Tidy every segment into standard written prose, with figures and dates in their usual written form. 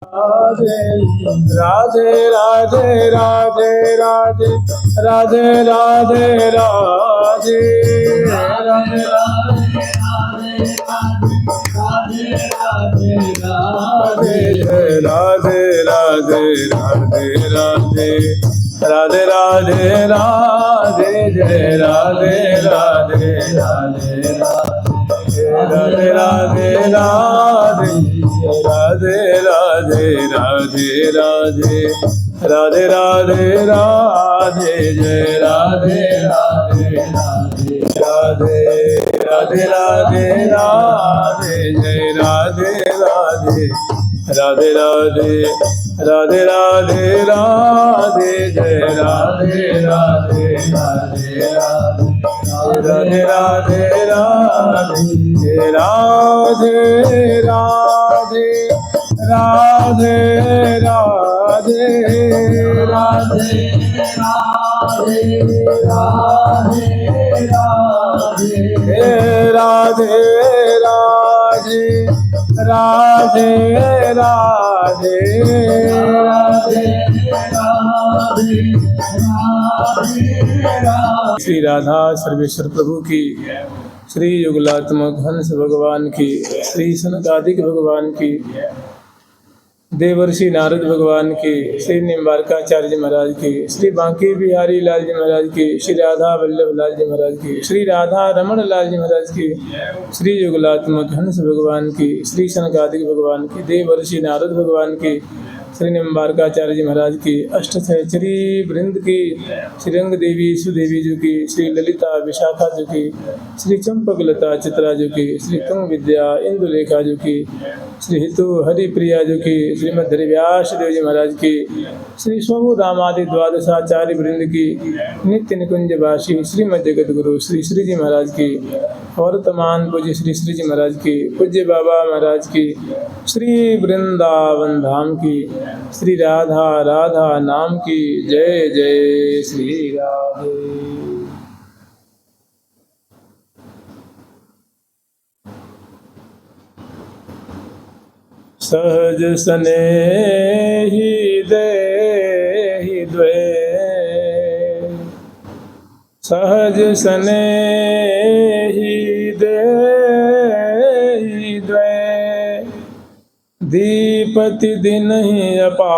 राधे राधे राधे राधे राधे राधे राधे राधे राधे राधे राधे राधे राधे राधे राधे जय राधे राधे राधे राधे राधे राधे राधे राधे राधे राधे राधे राधे राधे जय राधे राधे राधे राधे राधे राधे राधे जय राधे राधे राधे राधे राधे राधे राधे जय राधे राधे राधे राधे राधे राधे राधे राधे राधे राधे राधे राधे राधे राधे राधे श्री राधा सर्वेश्वर प्रभु की, श्री युगलात्मक हंस भगवान की, श्री सनकादिक भगवान की, देवर्षि नारद भगवान की, श्री निम्बारकाचार्य जी महाराज की, श्री बांके बिहारी लाल जी महाराज की, श्री राधा वल्लभ लाल जी महाराज की, श्री राधा रमण लाल जी महाराज की, श्री युगलात्मक हंस भगवान की, श्री सनकादिक भगवान की, देवर्षि नारद भगवान की, श्री निम्बारकाचार्य जी महाराज की, अष्ट सहचरी वृंद की, श्री रंग देवी सुदेवी जी की, श्री ललिता विशाखा जी की, श्री चंपक लता चित्रा जी की, श्री तुंग विद्या इंदुलेखा जी की, श्री हितु हरिप्रिया जी की, श्रीमद व्यास देव जी महाराज की, श्री स्वभु दामादि द्वादशाचार्य वृंद की, नित्य निकुंज वासी श्रीमद जगत गुरु श्री श्री जी महाराज की, वर्तमान पूज्य श्री श्री जी महाराज की, पूज्य बाबा महाराज की, श्री वृंदावन धाम की, श्री राधा राधा नाम की जय जय श्री राधे। सहज स्नेहि देहि द्वे, सहज स्नेहि देहि द्वे, दीपति दिनहि अपार,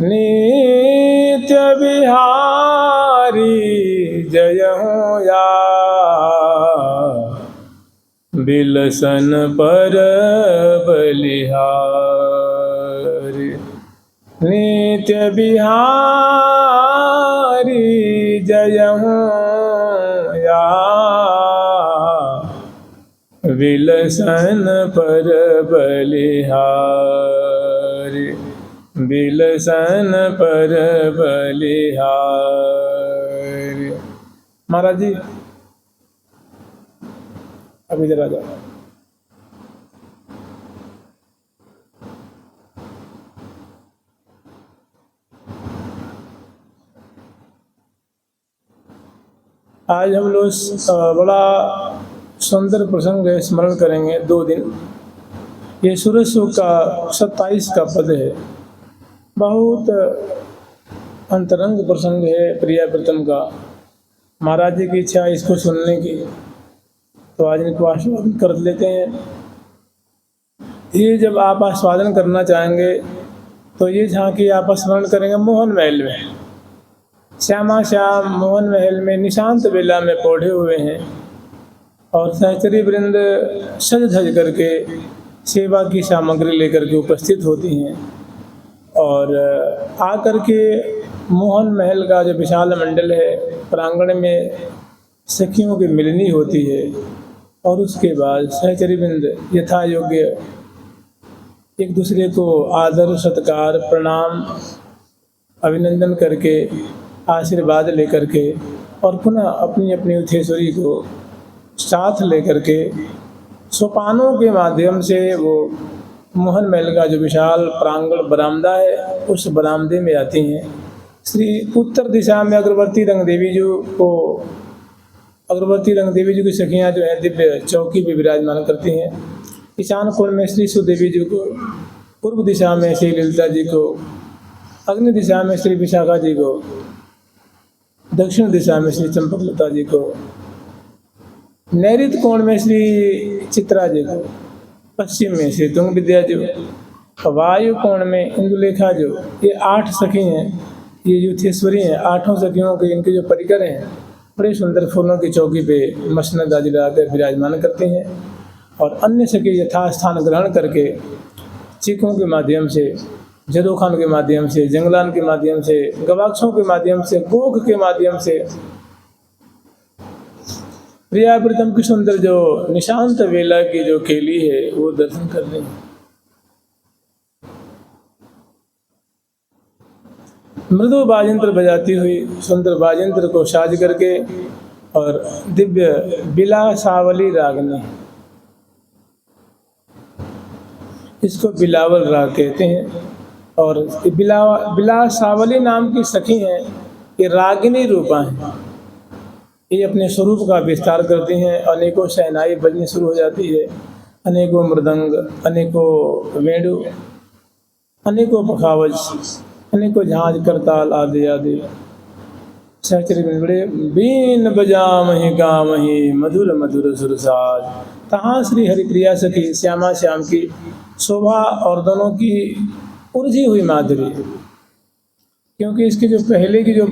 नित्य बिहारी जयहु या, बिलसन पर बलिहार, नित्य बिहारी जयहु या, बिलसन पर बलिहार, बिलसन पर बलिहार। महाराज जी अभी जरा जाओ। आज हम लोग बड़ा सुंदर प्रसंग स्मरण करेंगे। 2 दिन ये सूरज सूक्त का 27 का पद है। बहुत अंतरंग प्रसंग है प्रिया प्रीतम का। महाराज जी की इच्छा इसको सुनने की, तो आज इनको आस्वादन कर लेते हैं। ये जब आप आस्वादन करना चाहेंगे तो ये झांकी आप स्मरण करेंगे मोहन महल में। श्यामा श्याम मोहन महल में निशांत बेला में पौधे हुए हैं और सहचरी वृंद सज धज करके सेवा की सामग्री लेकर के उपस्थित होती हैं और आकर के मोहन महल का जो विशाल मंडल है प्रांगण में सखियों की मिलनी होती है और उसके बाद सहचरी वृंद यथा योग्य एक दूसरे को आदर सत्कार प्रणाम अभिनंदन करके आशीर्वाद लेकर के और पुनः अपनी अपनी उथेश्वरी को साथ लेकर के सोपानों के माध्यम से वो मोहन महल का जो विशाल प्रांगण बरामदा है उस बरामदे में आती हैं। श्री उत्तर दिशा में अग्रवर्ती रंग देवी जी को अग्रवर्ती रंग देवी जी की सखियाँ जो है दिव्य चौकी पे विराजमान करती हैं। ईशान कोण में श्री सुदेवी जी को, पूर्व दिशा में श्री ललिता जी को, अग्नि दिशा में श्री विशाखा जी को, दक्षिण दिशा में श्री चंपकलता जी को, नैऋत्य कोण में श्री चित्रा जी को, पश्चिम में श्री तुंग विद्या जी, वायु कोण में इंदुलेखा जो, ये 8 सखी हैं, ये यूथेश्वरी हैं। 8 सखियों के इनके जो परिकर हैं बड़े सुंदर फूलों की चौकी पे मसनद आदि लगाकर विराजमान करते हैं। और अन्य सखी यथास्थान ग्रहण करके चीखों के माध्यम से, जदोखान के माध्यम से, जंगलान के माध्यम से, गवाक्षों के माध्यम से, गोख के माध्यम से प्रिया प्रीतम की सुंदर जो निशांत वेला की जो केली है वो दर्शन कर रहे हैं। मृदु बाजंत्र बजाती हुई सुंदर बाजंत्र को साज करके और दिव्य बिलासावली रागनी, इसको बिलावल राग कहते हैं। और बिलासावली नाम की सखी हैं, ये रागिनी रूपा हैं। ये अपने स्वरूप का विस्तार करती हैं। अनेकों शहनाई बजनी शुरू हो जाती है, अनेकों मृदंग, अनेकों वेणु, अनेकों पखावज, अनेकों झांझ करताल आदि आदि सहचरी में बड़े बीन बजामहि गामहि मधुर मधुर सुरसाज। तहाँ श्री हरिप्रिया सखी श्यामा श्याम की शोभा और दोनों की उलझी हुई माधुरी, क्योंकि इसकी जो पहले की जो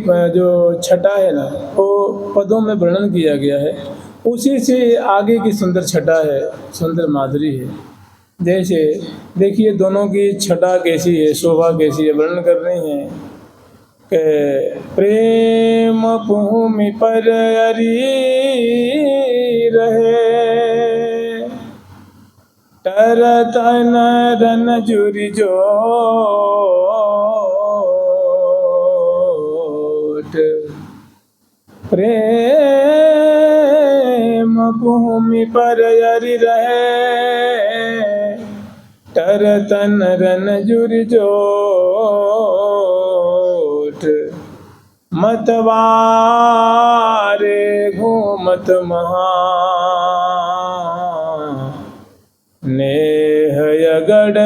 छटा है ना, वो पदों में वर्णन किया गया है, उसी से आगे की सुंदर छटा है, सुंदर माधुरी है। जैसे देखिए दोनों की छटा कैसी है, शोभा कैसी है, वर्णन कर रहे हैं कि प्रेम भूमि पर अरी रहे, तरतन रन जुरि जोट, प्रेम भूमि पर अरि रहे, तरतन रन जुरि जोट, मतवारे घूमत महा, नेह यगड़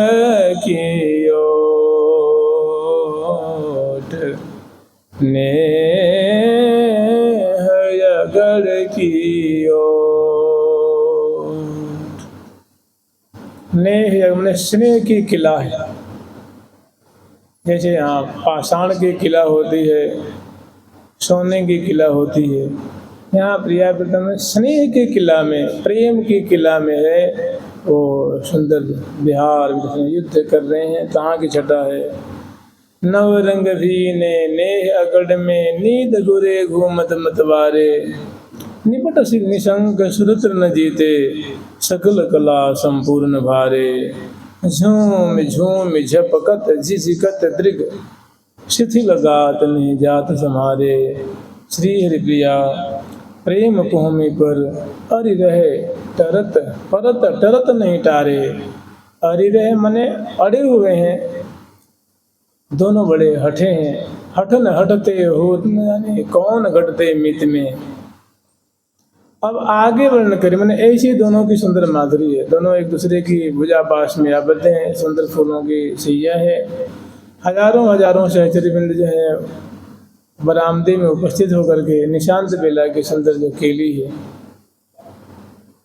की ओट, नेह यगड़ की ओट। नेह मैंने स्नेह की किला है। जैसे यहाँ पाषाण की किला होती है, सोने की किला होती है, यहाँ प्रिया प्रीतम में स्नेह के किला में, प्रेम की किला में है वो सुंदर बिहार युद्ध कर रहे हैं। कहाँ की छटा है, नव रंग भी ने नेह अगड़ में, नींद गुरे घूमत मतवारे, निपट सिंह निशंक सुरत्र न जीते, सकल कला संपूर्ण भारे, झूम झूम झपकत झिझकत दृग, शिथिल गात नहीं जात समारे। श्री हरिप्रिया प्रेम भूमि पर अरि रहे, तरत परत टरत नहीं टारे। अरि रहे मने अड़े हुए हैं, दोनों बड़े हठे हैं। हठन हटते हो न जाने कौन घटते मित में। अब आगे वर्णन करें, मैंने ऐसी दोनों की सुंदर माधुरी है। दोनों एक दूसरे की भुजा पास में आबद्ध हैं, सुंदर फूलों की सैया है। हजारों हजारों सहचरीवृंद जो है बरामदे में उपस्थित होकर के निशांत बेला की सुंदर जो केली है,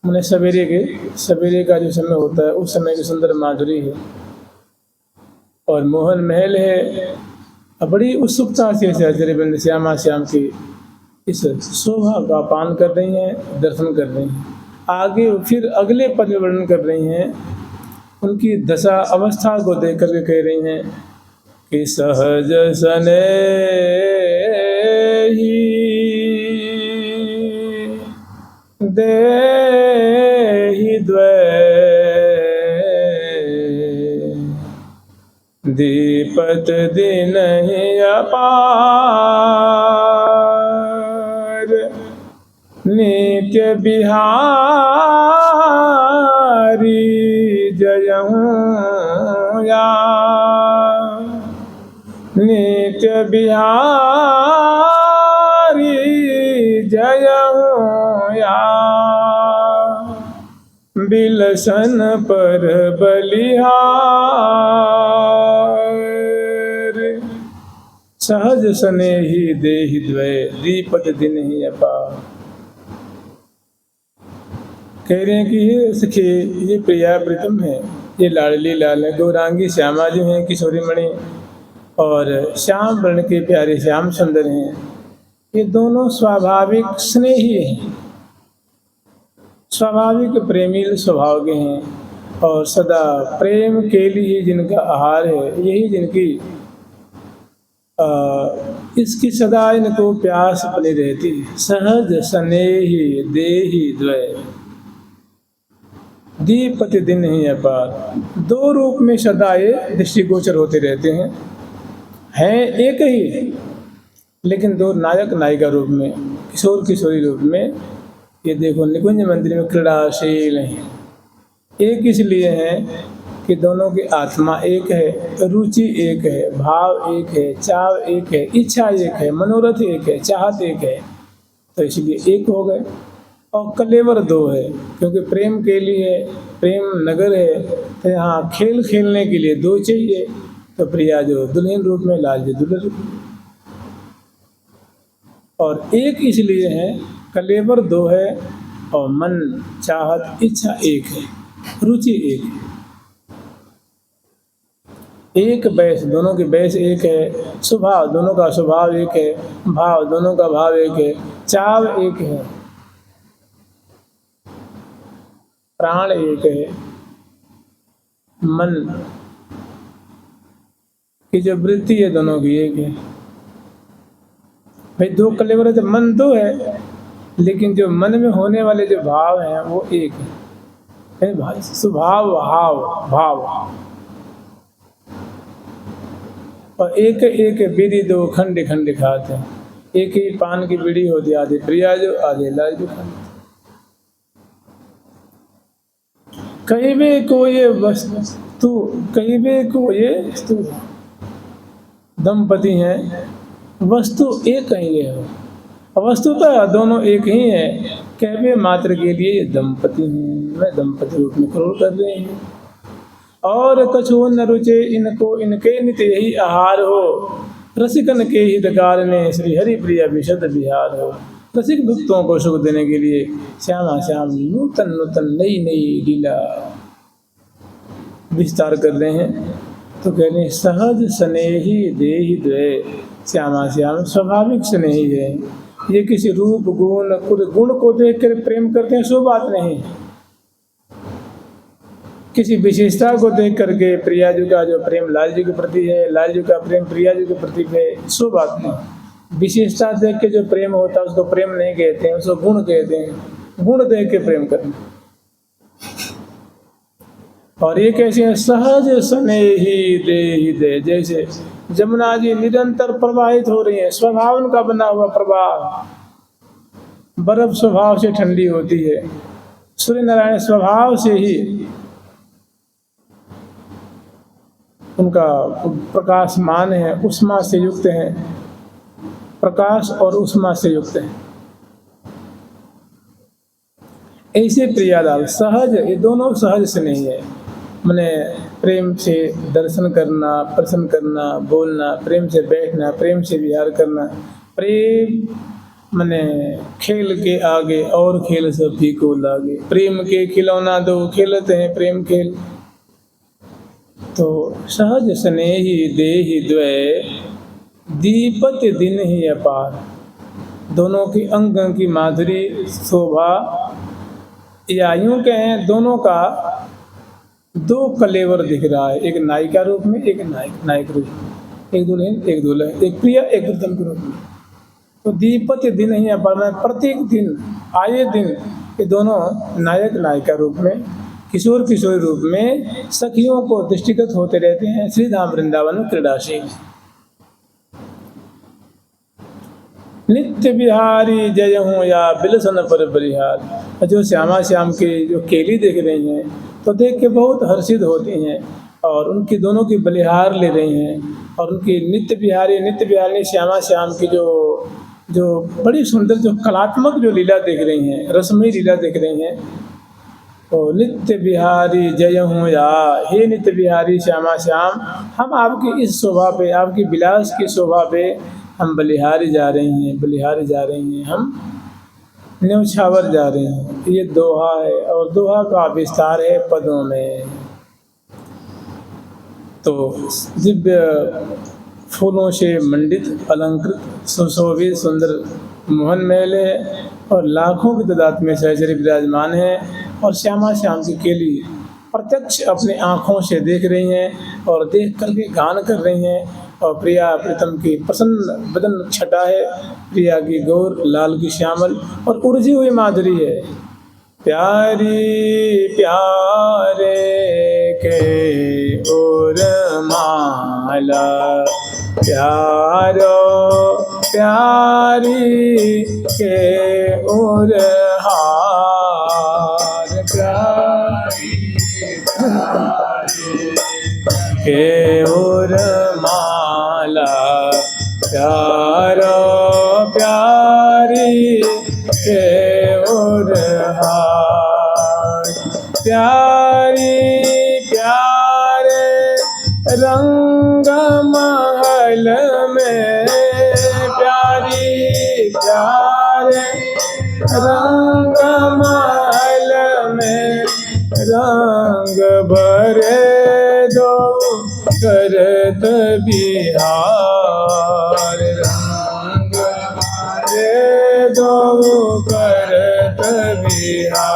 मैंने सवेरे का जो समय होता है उस समय की सुंदर माधुरी है। और मोहन महल है, बड़ी उत्सुकता से सहचरीवृंद श्यामा श्याम की इस शोभा का पान कर रही हैं, दर्शन कर रही हैं। आगे फिर अगले पद में वर्णन कर रही हैं, उनकी दशा अवस्था को देख करके कह रही हैं कि सहज सने ही देहि द्वै दीपत दिन अपार, नित्य बिहारी जयहूँ या, नित्य बिहारी जयहूँ बिलसन पर बलिहार। सहज स्नेही देहि द्वय दीपत दिन ही अपार। कह रहे हैं कि ये सखी, ये प्रिया प्रीतम है, ये लाडली लाल है, गौरांगी श्यामा जो हैं किशोरी मणि, और श्याम वर्ण के प्यारे श्याम सुंदर हैं। ये दोनों स्वाभाविक स्नेही हैं, स्वाभाविक प्रेमी स्वभाव के हैं, और सदा प्रेम के लिए जिनका आहार है, यही जिनकी इसकी सदा इनको प्यास बनी रहती है। सहज स्नेही देहि द्वय दीपति दिन ही अपार। दो रूप में सदा ये दृष्टिगोचर होते रहते हैं एक ही, लेकिन दो नायक नायिका रूप में, किशोर किशोरी रूप में। ये देखो निकुंज मंदिर में क्रीड़ाशील हैं। एक इसलिए है कि दोनों की आत्मा एक है, रुचि एक है, भाव एक है, चाव एक है, इच्छा एक है, मनोरथ एक है, चाहत एक है, तो इसलिए एक हो गए। और कलेवर दो है, क्योंकि प्रेम के लिए प्रेम नगर है, तो यहाँ खेल खेलने के लिए दो चाहिए। तो प्रिया जो दुल्हन रूप में, लाल जी दुल्हन रूप में। और एक इसलिए है, कलेवर दो है और मन चाहत इच्छा एक है, रुचि एक है। एक बैस, दोनों की बैस एक है, स्वभाव दोनों का स्वभाव एक है, भाव दोनों का भाव एक है, चाव एक है, प्राण एक है, मन की जो वृत्ति है दोनों की एक है। भाई दो कलेवर है तो मन दो है, लेकिन जो मन में होने वाले जो भाव हैं वो एक है। स्वभाव भाव भाव, और एक एक बीड़ी दो खंड खंड खाते हैं। एक ही पान की बीड़ी होती, आधे प्रिया जो आधे लाल जो खाते। कहिबे को ये वस्तु, कहिबे को ये वस्तु, दंपति हैं, वस्तु एक ही है। वस्तुतः दोनों एक ही है, कहवे मात्र के लिए ये दंपति हैं, मैं दंपति रूप में क्रोध कर रहे हैं। और कछु न रुचे इनको, इनके नित यही आहार हो, रसिकन के हितकार ने श्री हरि प्रिय विशद विहार हो। रसिक भक्तों को सुख देने के लिए श्यामा श्याम नूतन नूतन नई नई लीला विस्तार कर रहे हैं। तो कह रहे हैं सहज स्नेही देहि द्वय, श्यामा श्याम स्वाभाविक स्नेही है। ये किसी रूप गुण को देख कर प्रेम करते हैं, सो बात नहीं। किसी विशेषता को देख करके प्रिया जी का जो प्रेम लाल जी के प्रति है, लाल जी का प्रेम प्रिया जी के प्रति है, सो बात नहीं। विशेषता देख के जो प्रेम होता है उसको प्रेम नहीं कहते हैं, उसको गुण कहते हैं। गुण देख के प्रेम करना। और ये कैसे है, सहज स्नेही देहि द्वय, जैसे जमुना जी निरंतर प्रवाहित हो रही है, स्वभाव उनका बना हुआ प्रवाह, बर्फ स्वभाव से ठंडी होती है, सूर्य नारायण स्वभाव से ही उनका प्रकाशमान है, उष्मा से युक्त है, प्रकाश और उष्मा से युक्त है। ऐसे प्रियालाल सहज, ये दोनों सहज से नहीं है। मैंने प्रेम से दर्शन करना, प्रसन्न करना, बोलना, प्रेम से बैठना, प्रेम से विहार करना। प्रेम मैंने खेल के आगे और खेल सब फीको लागे, प्रेम के खिलौना दो खेलते हैं प्रेम खेल। तो सहज स्नेही देहि द्वय दीपत दिन ही अपार। दोनों की अंग की माधुरी शोभा, या यूं कहें दोनों का दो कलेवर दिख रहा है, एक नायिका रूप में, एक नायक रूप में, एक दुल्हन एक दुल्हन, एक प्रिया एक प्रीतम के रूप में। तो दीपत दिन ही अपार, प्रत्येक दिन आए दिन ये दोनों नायक नायिका रूप में, किशोर किशोरी रूप में सखियों को दृष्टिगत होते रहते हैं श्री धाम वृंदावन क्रीड़ाशील। नित्य बिहारी जय हूँ या बिलसन पर बलिहार। जो श्यामा श्याम की जो केली देख रही हैं तो देख के बहुत हर्षित होती हैं, और उनकी दोनों की बलिहार ले रही हैं, और उनकी नित्य बिहारी श्यामा श्याम की जो बड़ी सुंदर जो कलात्मक जो लीला देख रही हैं, रसमयी लीला देख रही हैं, ओ नित्य बिहारी जय हूँ या, हे नित्य बिहारी श्यामा श्याम, हम आपकी इस शोभा पे, आपकी विलास की शोभा पे हम बलिहारी जा रहे हैं, बलिहारी जा रहे हैं, हम न्यौछावर जा रहे हैं। ये दोहा है और दोहा का विस्तार है पदों में। तो दिव्य फूलों से मंडित, अलंकृत, सुशोभित, सुंदर मोहन महल है और लाखों की तादाद में सहचरी विराजमान है और श्यामा श्याम की केली प्रत्यक्ष अपने आँखों से देख रही हैं और देख करके गान कर रही हैं। और प्रिया प्रीतम की प्रसन्न बदन छटा है, प्रिया की गौर, लाल की श्यामल और उर्जी हुई माधुरी है। प्यारी प्यारे के और माला, प्यारो प्यारी के और हार, प्यारी के और माला, प्यारो प्यारी के और हार, प्यारी प्यारे रंग महल में, प्यारी प्यारे रंग महल में, रंग भरे दो करत बिहार, रंग भरे दो करत बिहार।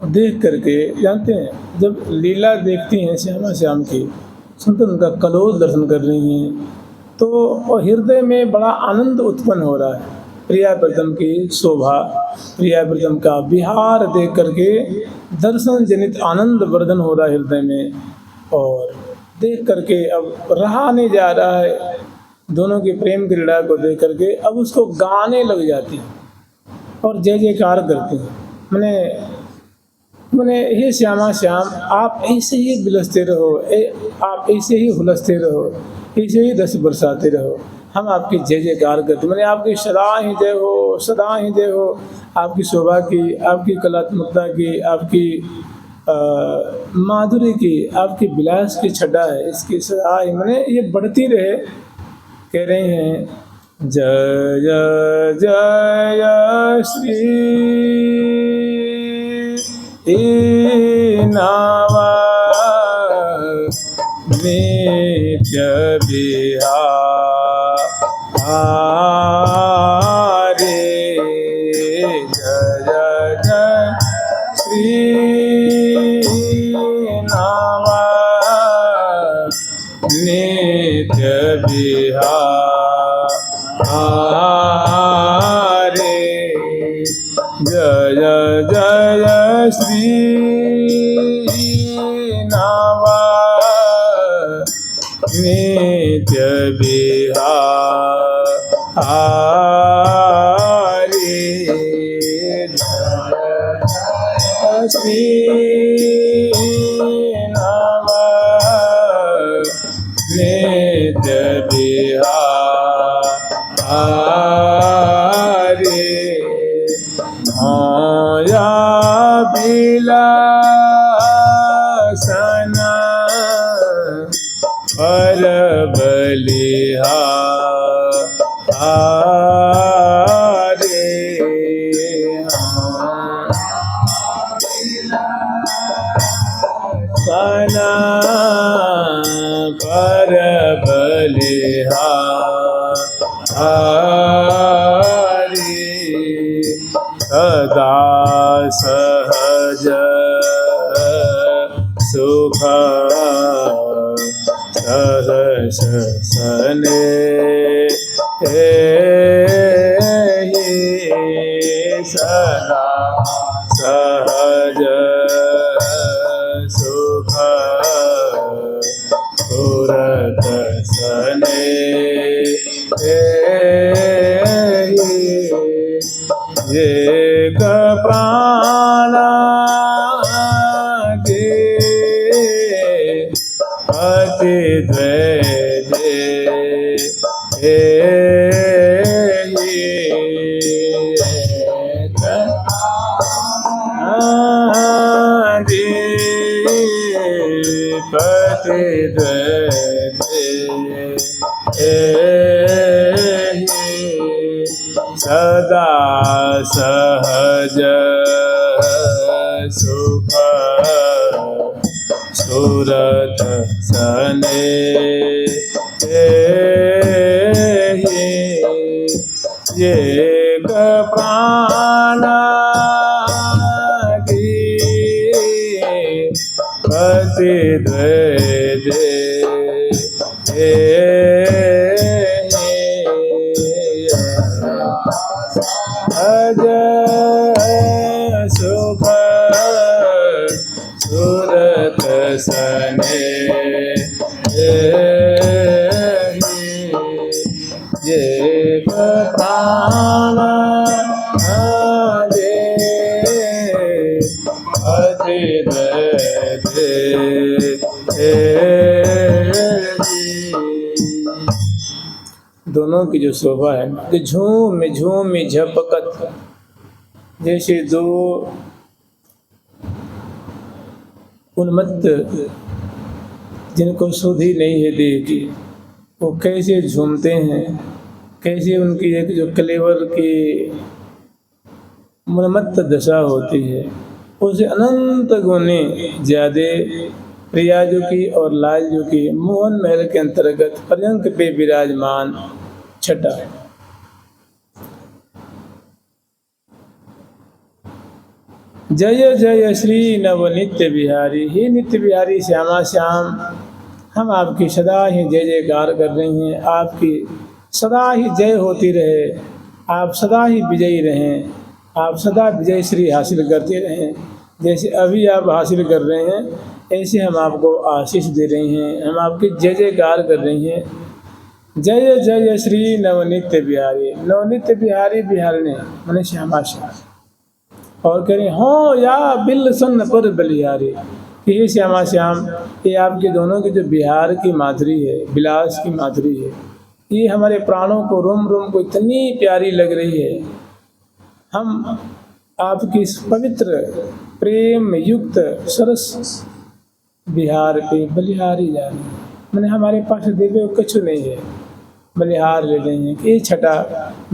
देख करके जानते हैं, जब लीला देखती हैं श्यामा श्याम की, सुनते उनका कलोल दर्शन कर रही हैं, तो हृदय में बड़ा आनंद उत्पन्न हो रहा है। प्रिया प्रीतम की शोभा, प्रिया प्रीतम का विहार देख करके दर्शन जनित आनंद वर्धन हो रहा है हृदय में, और देख करके अब रहा नहीं जा रहा है। दोनों की प्रेम क्रीड़ा को देख करके अब उसको गाने लग जाती हैं और जय जयकार करती हैं। मैंने हे श्यामा श्याम, आप ऐसे ही बिलसते रहो, आप ऐसे ही हुलसते रहो, ऐसे ही रस बरसाते रहो, हम आपकी जय जयकार करते। मैंने आपकी सदा ही जय हो, सदा ही जय हो, आपकी शोभा की, आपकी कलात्मकता की, आपकी माधुरी की, आपकी विलास की छटा है, इसकी सदा ही मैंने ये बढ़ती रहे। कह रहे हैं जय जय श्री नावा नित्य बिहारी, जय जय श्री नावा नित्य बिहारी, जय जय श्री नावा नित्य बिहारी, जय श्री नावा नित्य बिहारी। या बिलासना पर बलिहारी, सना पर बलिहारी, सदा सहज सुख सहस सने, सदा सहज सुख सुरत सने, एक प्राणा के अति द्वैते, सदा सहज सुख सुरत सने एक प्राण पति द्वैदे अज सुख सुरत सने ये प्राण दे अति दोनों की जो शोभा है कि झूम झूम झपकत, जैसे दो उन्मत्त जिनको सुध ही नहीं है देह की, वो कैसे झूमते हैं, कैसे उनकी एक जो कलेवर की उन्मत्त दशा होती है, उसे अनंत गुने ज़्यादा प्रियाजू की और लालजू की मोहन महल के अंतर्गत पर्यंक पे विराजमान छटा। जय जय श्री नव नित्य बिहारी, हे नित्य बिहारी श्यामा श्याम, हम आपकी सदा ही जय जयकार कर रहे हैं। आपकी सदा ही जय होती रहे, आप सदा ही विजयी रहें, आप सदा विजय श्री हासिल करते रहें। जैसे अभी आप हासिल कर रहे हैं, ऐसे हम आपको आशीष दे रहे हैं, हम आपकी जय जयकार कर रहे हैं। जय जय श्री नवनित्य बिहारी, नवनित्य बिहारी बिहारने मैंने श्यामा श्याम। और कह रहे हो या बिल सन पर बलिहारी, कि हे श्यामा श्याम, ये आपके दोनों की जो बिहार की माधुरी है, विलास की माधुरी है, ये हमारे प्राणों को रोम रोम को इतनी प्यारी लग रही है। हम आपकी इस पवित्र प्रेम युक्त सरस बिहार पे बलिहारी जा रहे हैं। मैंने हमारे पास देवे कछु नहीं है, बलिहार ले रहे हैं। ये छठा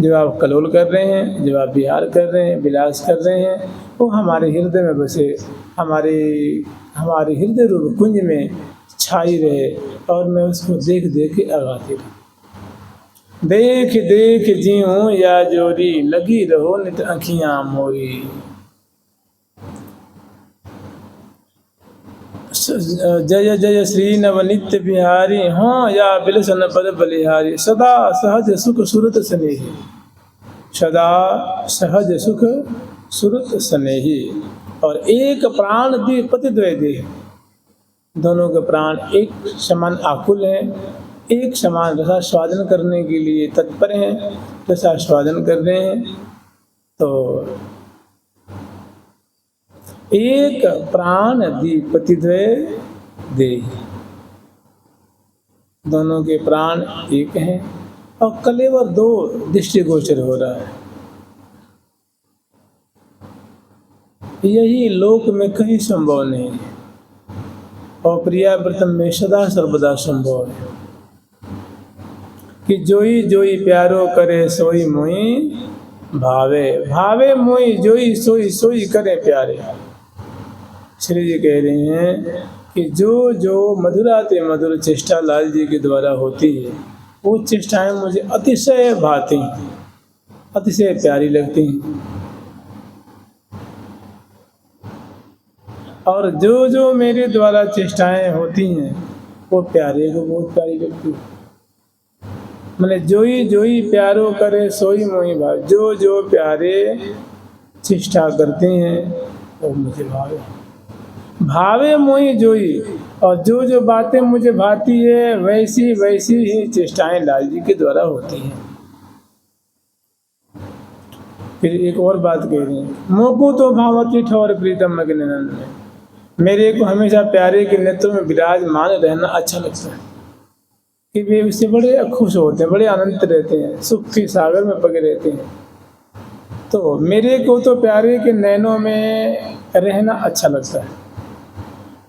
जो आप कलोल कर रहे हैं, जो आप बिहार कर रहे हैं, विलास कर रहे हैं, वो हमारे हृदय में बसे, हमारे हृदय रूप कुंज में छाई रहे, और मैं उसको देख देख के आगाती रहूं। देख देख जीऊं या जोरी, लगी रहो नित आँखियाँ मोरी। जय जय श्री नवनित्य बिहारी, हाँ या बिलसन पद बलिहारी। सदा सहज सुख सुरत स्नेही, सदा सहज सुख सुरत स्नेही। और एक प्राण दी पति द्वैदे, दोनों के प्राण एक समान आकुल हैं, एक समान रसास्वादन करने के लिए तत्पर हैं, रसास्वादन कर रहे हैं। तो एक प्राण दीपतिद्वय दे, दोनों के प्राण एक हैं, और कलेवर दो दृष्टिगोचर हो रहा है। यही लोक में कहीं संभव नहीं है, और प्रियाव्रतम में सदा सर्वदा संभव है कि जोई जोई प्यारो करे सोई मोई भावे, भावे मोई जोई सोई सोई करे प्यारे। श्री जी कह रहे हैं कि जो जो मधुराते मधुर चेष्टा लाल जी के द्वारा होती है, वो चेष्टाएं मुझे अतिशय भाती हैं, अतिशय प्यारी लगती हैं। और जो जो मेरे द्वारा चेष्टाएं होती हैं, वो प्यारे को बहुत प्यारी लगती है। मैंने जोई जोई प्यारो करे सोई मोई भाव, जो जो प्यारे चेष्टा करते हैं वो मुझे भावे, भावे मोई जोई। और जो जो बातें मुझे भाती है, वैसी वैसी ही चेष्टाएं लाल जी के द्वारा होती हैं। फिर एक और बात कह रही हैं, मोकू तो भावती ठौर प्रीतम के निनंद में, मेरे को हमेशा प्यारे के नेत्रों में विराजमान रहना अच्छा लगता है, कि वे उससे बड़े खुश होते हैं, बड़े आनंदित रहते हैं, सुख के सागर में पगे रहते हैं। तो मेरे को तो प्यारे के नैनों में रहना अच्छा लगता है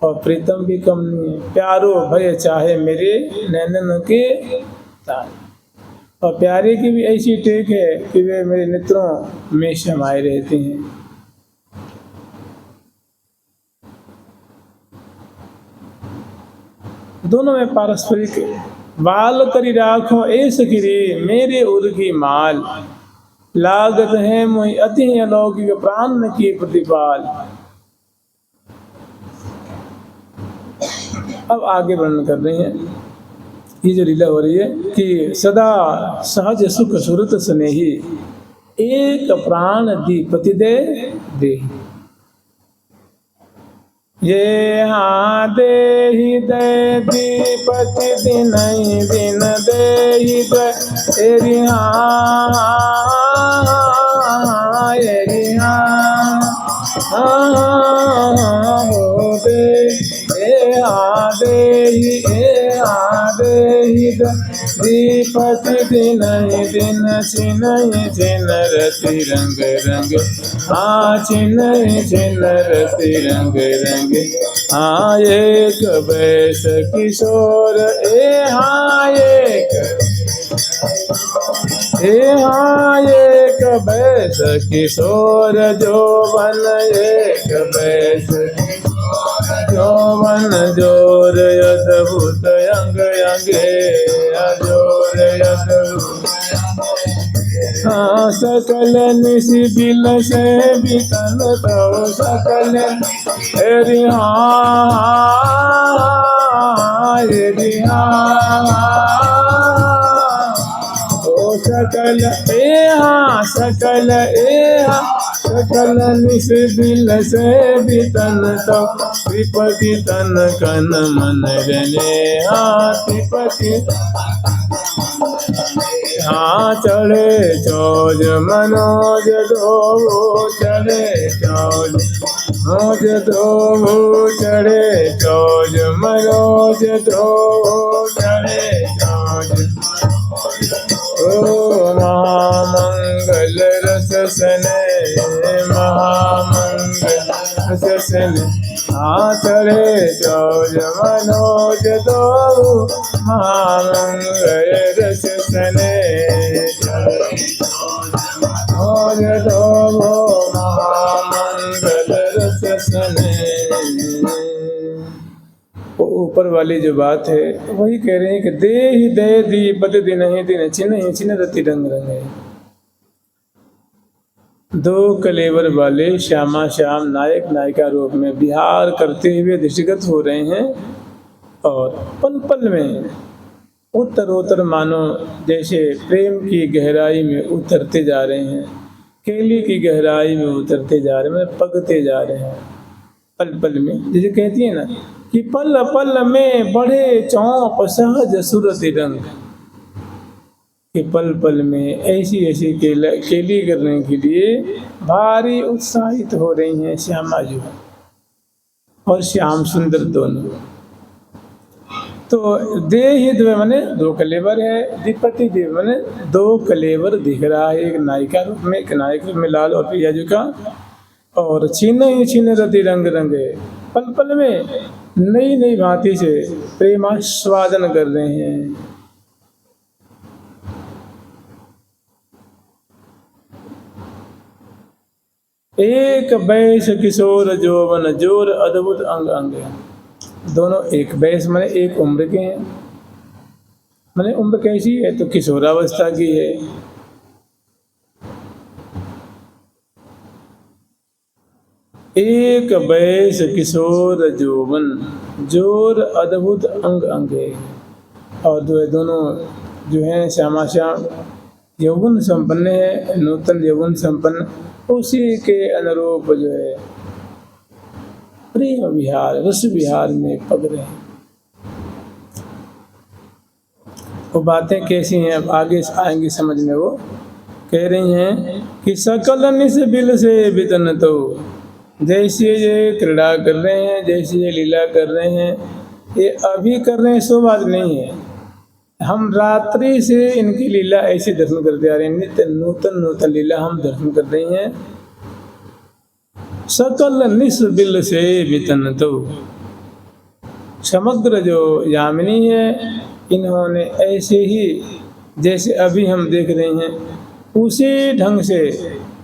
और प्रीतम भी कम नहीं है। प्यारो भय चाहे मेरे नैनन के तार। और प्यारे की भी ऐसी टेक है कि वे मेरे नेत्रों में समाये रहते हैं। दोनों में पारस्परिक बाल करी राखो ऐस गिरे मेरे उर की माल, लागत है मोहि अति अलौकिक प्राण की प्रतिपाल। अब आगे वर्णन कर रहे हैं, ये जो लीला हो रही है कि सदा सहज सुख सुरत स्नेही, एक प्राण दीपति दे। ये हाँ दे ही दे दीपति दिन दिन दे ही दे एरी हाँ एरी हाँ हो दे ए हाँ दे ही दीपति दिन दिन छिनहि छिन रति रंग रंग हाँ छिनहि छिन रति रंग रंग हाँ एक बैस किशोर ए हाँ एक बैस किशोर जौवन एक बैस जौवन जोर अद्भुत अंग अंगे अजोर अद्भुत। हाँ सकल निशि बिल से बितन तो सकल एरी ओ सकल सकल सकल निश बिल से बितन तो त्रिपति तन कन मन रने त्रिपति चढ़े चौज मनोज दो चढ़े चौज मोज दो चढ़े चौज मनोज दो चढ़े चौज। ओ महामंगल रस सने महामंगल रस सने चढ़े चौज मनोज दो महामंगल रस सने मनोज दो महामंगल रस सने। ऊपर वाली जो बात है वही कह रहे हैं कि दे ही दे दीपत दिन ही दिन छिन छिन रति रंग रंगे। दो कलेवर वाले श्यामा श्याम नायक नायिका रूप में विहार करते हुए दृष्टिगत हो रहे हैं और पल पल में उत्तरोत्तर मानो जैसे प्रेम की गहराई में उतरते जा रहे हैं, केली की गहराई में उतरते जा रहे हैं, पगते जा रहे हैं पल पल में। जैसे कहती है ना कि पल पल में बढ़े चौप सहज सुरति रंग, कि पल पल में ऐसी ऐसी केली करने के लिए भारी उत्साहित हो रही हैं श्यामा जी और श्याम सुंदर दोनों। तो दे ही द्वे मने दो कलेवर है, दीपति देव मने दो कलेवर दिख रहा है, एक नायिका रूप में एक नायक रूप में लाल और प्रिया जी का, और छीन ही छीन रति रंग रंगे पल पल में नई नई भांति से प्रेमास्वादन कर रहे हैं। एक बैस किशोर जौवन जोर अद्भुत अंग अंग। दोनों एक बैस माने एक उम्र के हैं, माने उम्र कैसी है तो किशोरावस्था की है। एक बैस किशोर जौवन जोर अद्भुत अंग अंगे। और दोनों जो है श्यामा श्याम यौवन संपन्न है, नूतन यौवन संपन्न, उसी के अनुरूप जो है प्रेम विहार रस विहार में पग रहे हैं। वो बातें कैसी हैं अब आगे आएंगी समझ में। वो कह रही हैं कि सकल निस बिल से बितन तो, जैसे ये क्रीड़ा कर रहे हैं, जैसे ये लीला कर रहे हैं, ये अभी कर रहे हैं सो बात नहीं है। हम रात्रि से इनकी लीला ऐसे दर्शन करते आ रहे हैं, नित्य नूतन नूतन लीला हम दर्शन कर रहे हैं। सकल निस्बिल से वितन तो, समग्र जो यामिनी है इन्होंने ऐसे ही जैसे अभी हम देख रहे हैं उसी ढंग से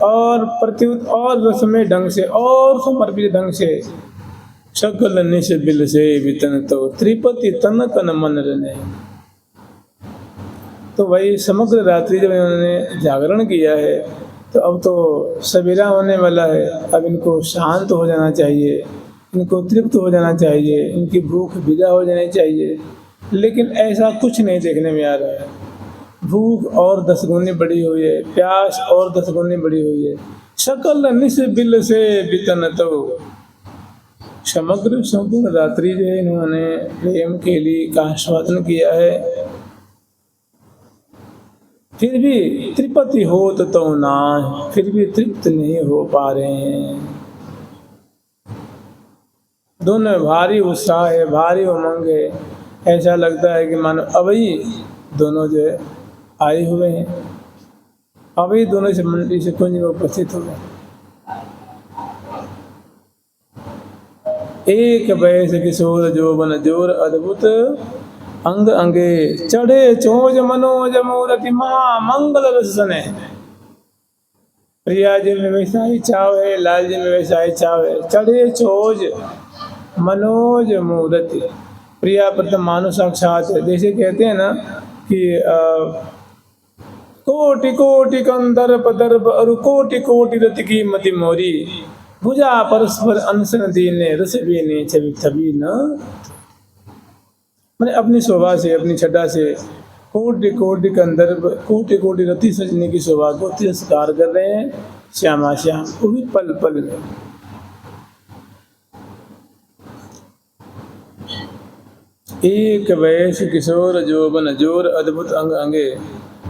और प्रत्युत और रसमय ढंग से और समर्पित ढंग से सकल निस्बिल से वितन तो त्रिपति तन कन मन रने। तो वही समग्र रात्रि जब इन्होंने जागरण किया है तो अब तो सवेरा होने वाला है, अब इनको शांत हो जाना चाहिए, इनको तृप्त हो जाना चाहिए, इनकी भूख विदा हो जानी चाहिए। लेकिन ऐसा कुछ नहीं देखने में आ रहा है। भूख और 10 गुनी बढ़ी हुई है, प्यास और 10 गुनी बढ़ी हुई है। सकल निस्बिल से वितन तो, समग्र संपूर्ण रात्रि जो है इन्होंने प्रेम के लिए का आस्वादन किया है, फिर भी त्रिपति होत तो ना, फिर भी तृप्त नहीं हो पा रहे हैं। दोनों में भारी उत्साह है, भारी उमंग है, ऐसा लगता है कि मानो अभी दोनों जो है आए हुए हैं, अभी दोनों से मंडी से कुंज में उपस्थित हो गए। एक वयस किशोर जोबन जोर अद्भुत अंग अंगे, चढ़े चोज मनोज मूरति महामंगल रसने। प्रिया जी में वैसा ही चाव है, लाल जी में वैसा ही चाव है। चढ़े चोज मनोज मूरति, प्रिया प्रथम मानो साक्षात है। जैसे कहते हैं ना कि कोटि कोटि कंदर्प दर्प और कोटि कोटि रति की मति मोरी, भुजा परस्पर अनसन दीने रस बीने छवि छवि न। मैंने अपनी शोभा से, अपनी छटा से कोटि कोटि कंदर्प, कोटि कोटि रति सजने की शोभा को तिरस्कार कर रहे हैं श्यामा श्याम, वो भी पल पल में। एक वयस किशोर जोबन जोर अद्भुत अंग अंगे,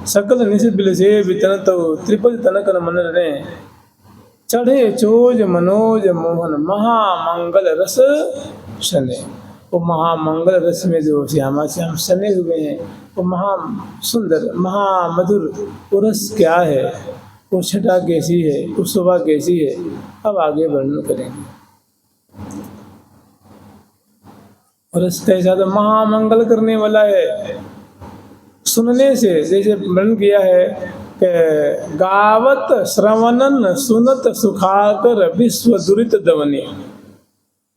सकल निस्बिल से वितन तो त्रिपल तनक मन रहे। चढ़े चोज मनोज मोहन महामंगल रस सने। वो महामंगल रस में जो श्यामा श्याम सने हुए हैं, वो महा सुंदर महामधुर वो रस क्या है, वो छटा कैसी है, वो शोभा कैसी है, अब आगे वर्णन करेंगे। रस कैसा तो महामंगल करने वाला है। सुनने से जैसे वर्णन किया है कि गावत श्रवणन सुनत सुखाकर विश्व दुरित दवनी।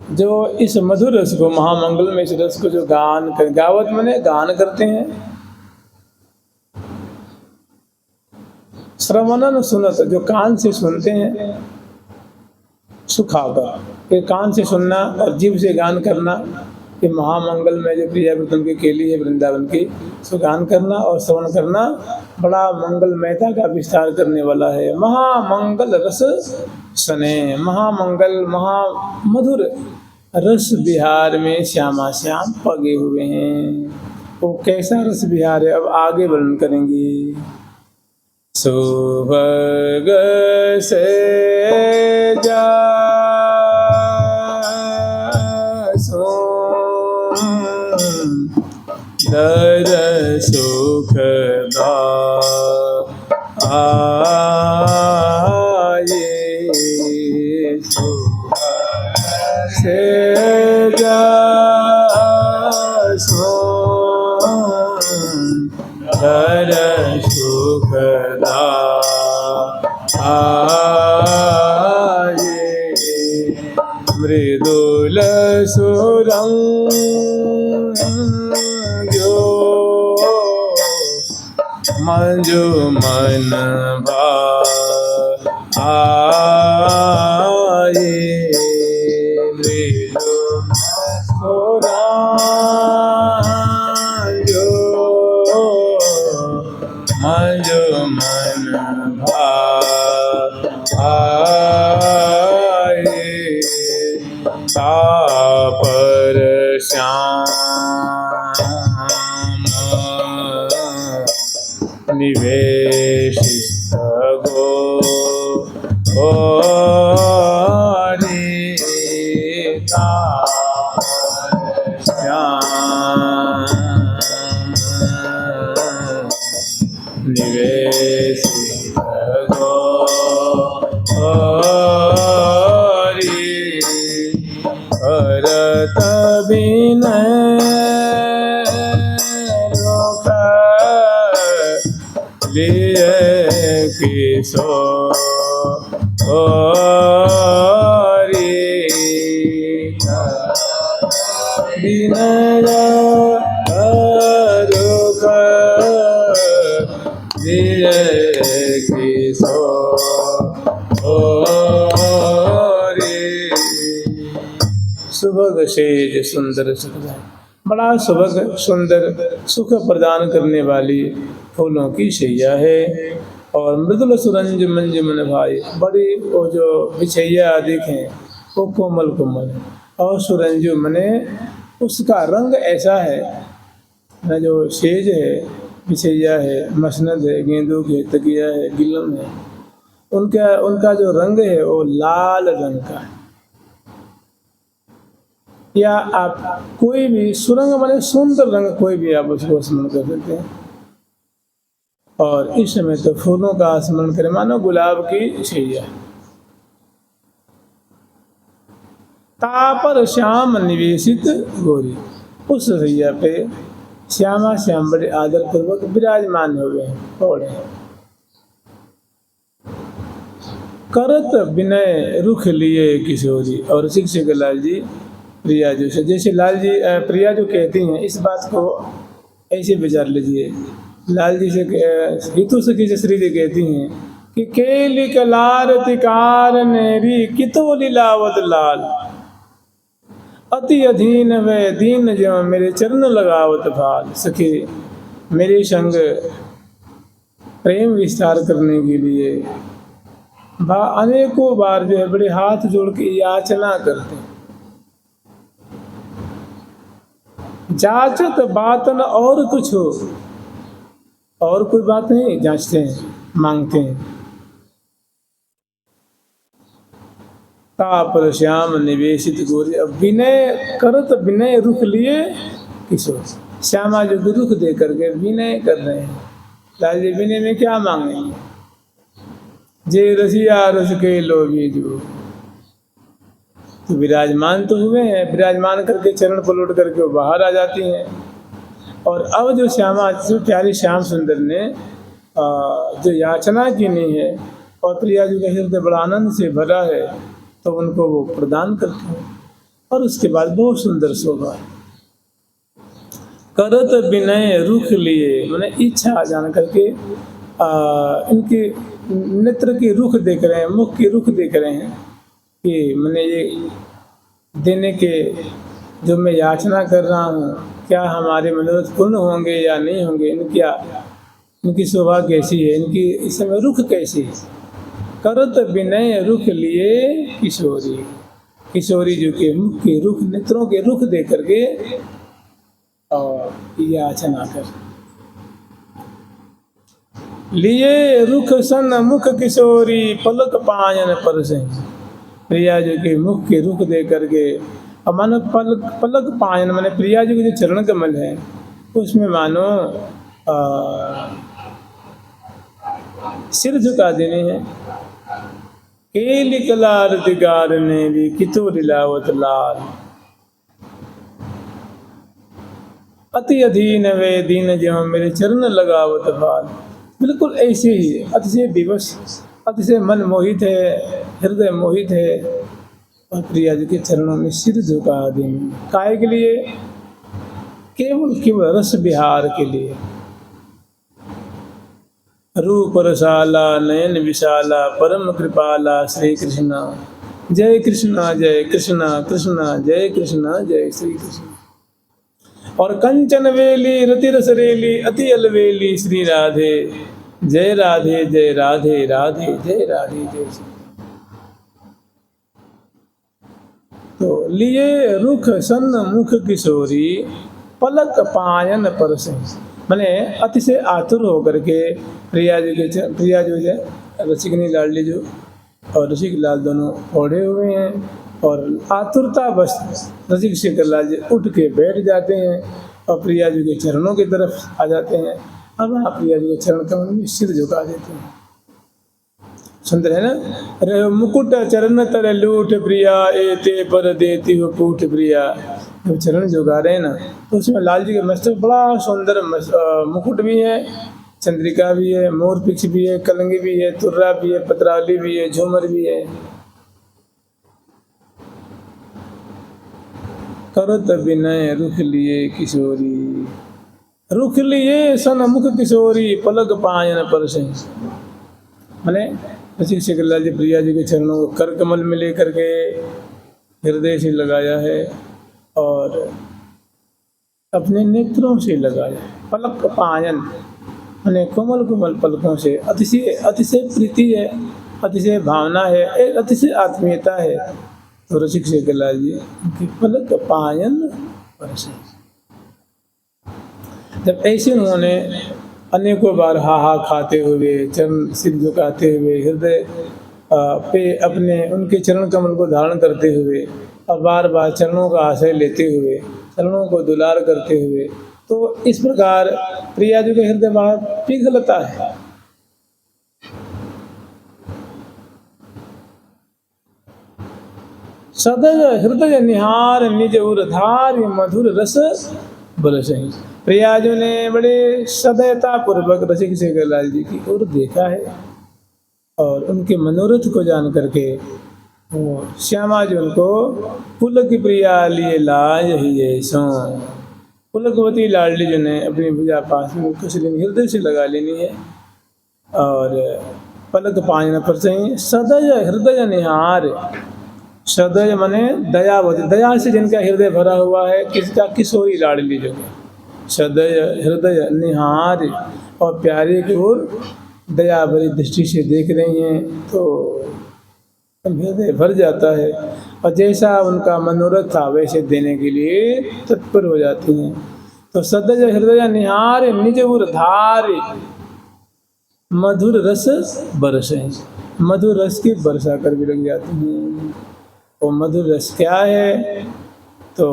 जो इस मधुर रस को, महामंगल में इस रस को जो गान कर, गावत माने गान करते हैं, श्रवणन सुनत जो कान से सुनते हैं, सुखाकर ये कान से सुनना और जीव से गान करना, कि महामंगल में जो प्रिया वृंदन की केली है वृंदावन की, सो गान करना और श्रवण करना बड़ा मंगलमयता का विस्तार करने वाला है। महामंगल रस सने, महामंगल महामधुर रस विहार में श्यामा श्याम पगे हुए हैं। वो कैसा रस विहार है अब आगे वर्णन करेंगे। सुभग से जा दर सुख आये, से जा दर सुख आये, मृदुल सुरंग मंजु मन भाए, मृदु सुरंजो मंजु मन भाए, तापर श्याम निवेशित गो श्याम रे विनय रुख सुभग सेज सुंदर सुखदाई। बड़ा सुभग सुंदर सुख प्रदान करने वाली फूलों की शैया है। और मृदुल सुरंज मंज मन भाई, बड़ी वो जो बिछैया देखें वो कोमल कोमल है। और सुरंजु मने उसका रंग ऐसा है ना, जो सेज है, बिछैया है, मसनद है, गेंदों की तकिया है, गिलम है, उनका जो रंग है वो लाल रंग का है। या आप कोई भी सुरंग माने सुंदर रंग, कोई भी आप उसको स्मरण कर सकते हैं। और इस समय तो फूलों का स्मरण करें मानो गुलाब की छैया। तापर श्याम निवेशित गोरी, उस सैया पे श्यामा श्याम बड़े आदर पूर्वक विराजमान हो गए पौड़े। करत विनय रुख लिए किशोरी, और शिक्षक लाल जी प्रिया जो से, जैसे लाल जी प्रिया जो कहती हैं, इस बात को ऐसे विचार लीजिए। लाल जी से हितु सखी से श्री जी कहती हैं कि केली कलार तिकार नेरी कितो लीलावत लाल, अति अधीन वे दीन जो मेरे चरण लगावत भाल। सखी मेरे संग प्रेम विस्तार करने के लिए अनेकों बार जो है बड़े हाथ जोड़ के याचना करते, जांचत बात न और कुछ हो, और कोई बात नहीं, जांचते हैं, मांगते हैं। तापर श्याम निवेशित गोरी, अब विनय करत विनय रुख लिए किशोर। श्यामा जो रुख दे करके विनय कर रहे हैं। लाल जी विनय में क्या मांगेंगे? जे रसिया रस के लोभी जो, तो विराजमान तो हुए हैं, विराजमान करके चरण पलट करके वो बाहर आ जाती हैं। और अब जो श्यामा, जो प्यारी श्याम सुंदर ने जो याचना की नहीं है और प्रिया जी का हृदय बड़ा आनंद से भरा है, तो उनको वो प्रदान करते हैं। और उसके बाद बहुत सुंदर शोभा है। करत विनय रुख लिए, मैंने इच्छा जान करके इनके नेत्र के रुख देख रहे हैं, मुख के रुख देख रहे हैं कि मैंने ये देने के जो मैं याचना कर रहा हूँ, क्या हमारे मनोरथ पूर्ण होंगे या नहीं होंगे, इनकी शोभा कैसी है, इनकी इस समय रुख कैसी है। करत विनय रुख लिए किशोरी, किशोरी जो के मुख के रुख, नेत्रों के रुख दे करके और याचना कर लिए। रुख सन मुख किशोरी पलक पायन परसे, प्रिया जी के मुख के रुख दे करके, और मानो पलक पायन माने प्रिया जी के जो चरण कमल है उसमें मानो सिर झुका देने हैं। केली कलार दिगार ने भी कितो लीलावत लाल, अति अधीन वे दीन जो मेरे चरण लगावत भाल। बिल्कुल ऐसे ही अतिशय विवश, अतिशय मन मोहित है, हृदय मोहित है, और प्रिया जी के चरणों में सिर झुका देंगे। काय के लिए? केवल रस विहार के लिए। रूप रसाला नयन विशाला परम कृपाला श्री कृष्णा, जय कृष्णा जय कृष्णा, कृष्णा जय कृष्णा जय श्री कृष्ण। और कंचन वेली रति रस रेली अति अलवेली श्री राधे, जय राधे जय राधे, राधे जय राधे जय श्री। तो लिए रुख सन मुख किशोरी पलक पायन परसे, मैंने अतिशय आतुर होकर के प्रिया जो है रसिकनी लाडली जो और रसिक लाल दोनों ओढ़े हुए हैं, और आतुरता बस रसिक शेखर लाल जी उठ के बैठ जाते हैं और प्रिया जी के चरणों की तरफ आ जाते हैं। अब वहाँ प्रिया जी के चरण कमल में सिर झुका देते हैं। सुंदर है ना? अरे मुकुट चरण तर लूट प्रिया एते पर देती हो पूठ प्रिया। जब चरण झुका रहे हैं ना, तो उसमें लाल जी के मस्तक बड़ा सुंदर मुकुट भी है, चंद्रिका भी है, मोर पिक्ष भी है, कलंगी भी है, तुर्रा भी है, पतरावली भी है, झूमर भी है। करत विनय रुख लिए किशोरी, रुख लिए सनमुख किशोरी, पलक पायन परसे। मैंने रसिक शेखरलाल जी प्रिया जी के चरणों को कर कमल में लेकर के हृदय से लगाया है और अपने नेत्रों से लगाया। पलक पायन मैंने कोमल कोमल पलकों से अतिशय अतिशय प्रीति है, अतिशय भावना है, एक अतिशय आत्मीयता है। तो रसिक शेखरलाल जी उनकी पलक पायन परसे। जब ऐसे उन्होंने अनेकों बार हा हा खाते हुए, चरण सिर झुकाते हुए, हृदय पे अपने उनके चरण कमल को धारण करते हुए और बार बार चरणों का आश्रय लेते हुए, चरणों को दुलार करते हुए, तो इस प्रकार प्रिया जी के हृदय बड़ा पिघलता है। सदैव हृदय निहार निज उर धार मधुर रस बरसहि। प्रिया जी ने बड़े सदैवता पूर्वक रसिक शेखरलाल जी की ओर देखा है और उनके मनोरथ को जान करके श्यामा जी उनको पुलक प्रिया लिए लाज ही सो। पुलकवती लाडली जी ने अपनी भुजा पास में कस लेनी, हृदय से लगा लेनी है और पलक पायन पर से सदैव हृदय निहार। सदैव मने दयावती, दया से जिनका हृदय भरा हुआ है, किसका? किशोरी लाडली जो सदैव हृदय निहार और प्यारे की ओर दया भरी दृष्टि से देख रही हैं तो हृदय भर जाता है और जैसा उनका मनोरथ था वैसे देने के लिए तत्पर हो जाती हैं। तो सदैव हृदय निहार निज उर धार मधुर रस बरसे। मधुर रस की बरसा कर भी लग जाती हैं। वो मधुर रस क्या है? तो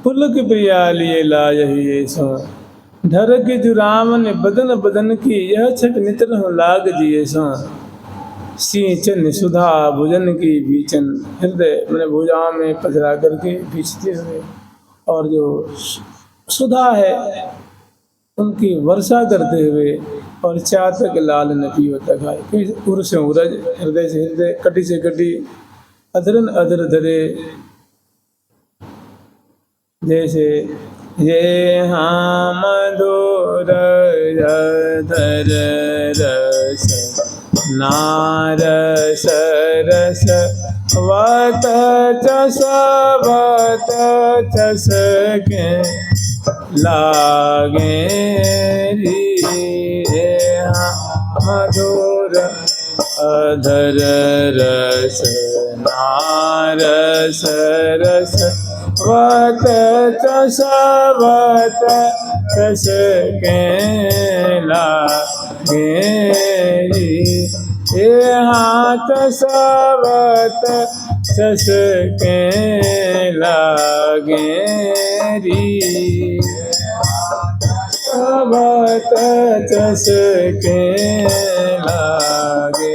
पुलक प्रिया लिए लाज ही सो। ढर के जुराम ने बदन बदन की यह छठ नित्र हो लाग जिए सो। सिंचन सुधा भुजन की बीचन, हृदय मैंने भुजाओं में पधरा करके बीचते हुए और जो सुधा है उनकी वर्षा करते हुए और चातक लाल नपी होता खाए। उर से उरज, हृदय से हृदय, कटी से कटी, अधरन अधर धरे। जैसे ये हाँ मधुर धर रस नारस रस वत चस वत चस के लागे रे मधुर अधर रस नारस रस वत चस वत चस के लागे रे हाथ सवत चस के लागे री सवत चस के लागे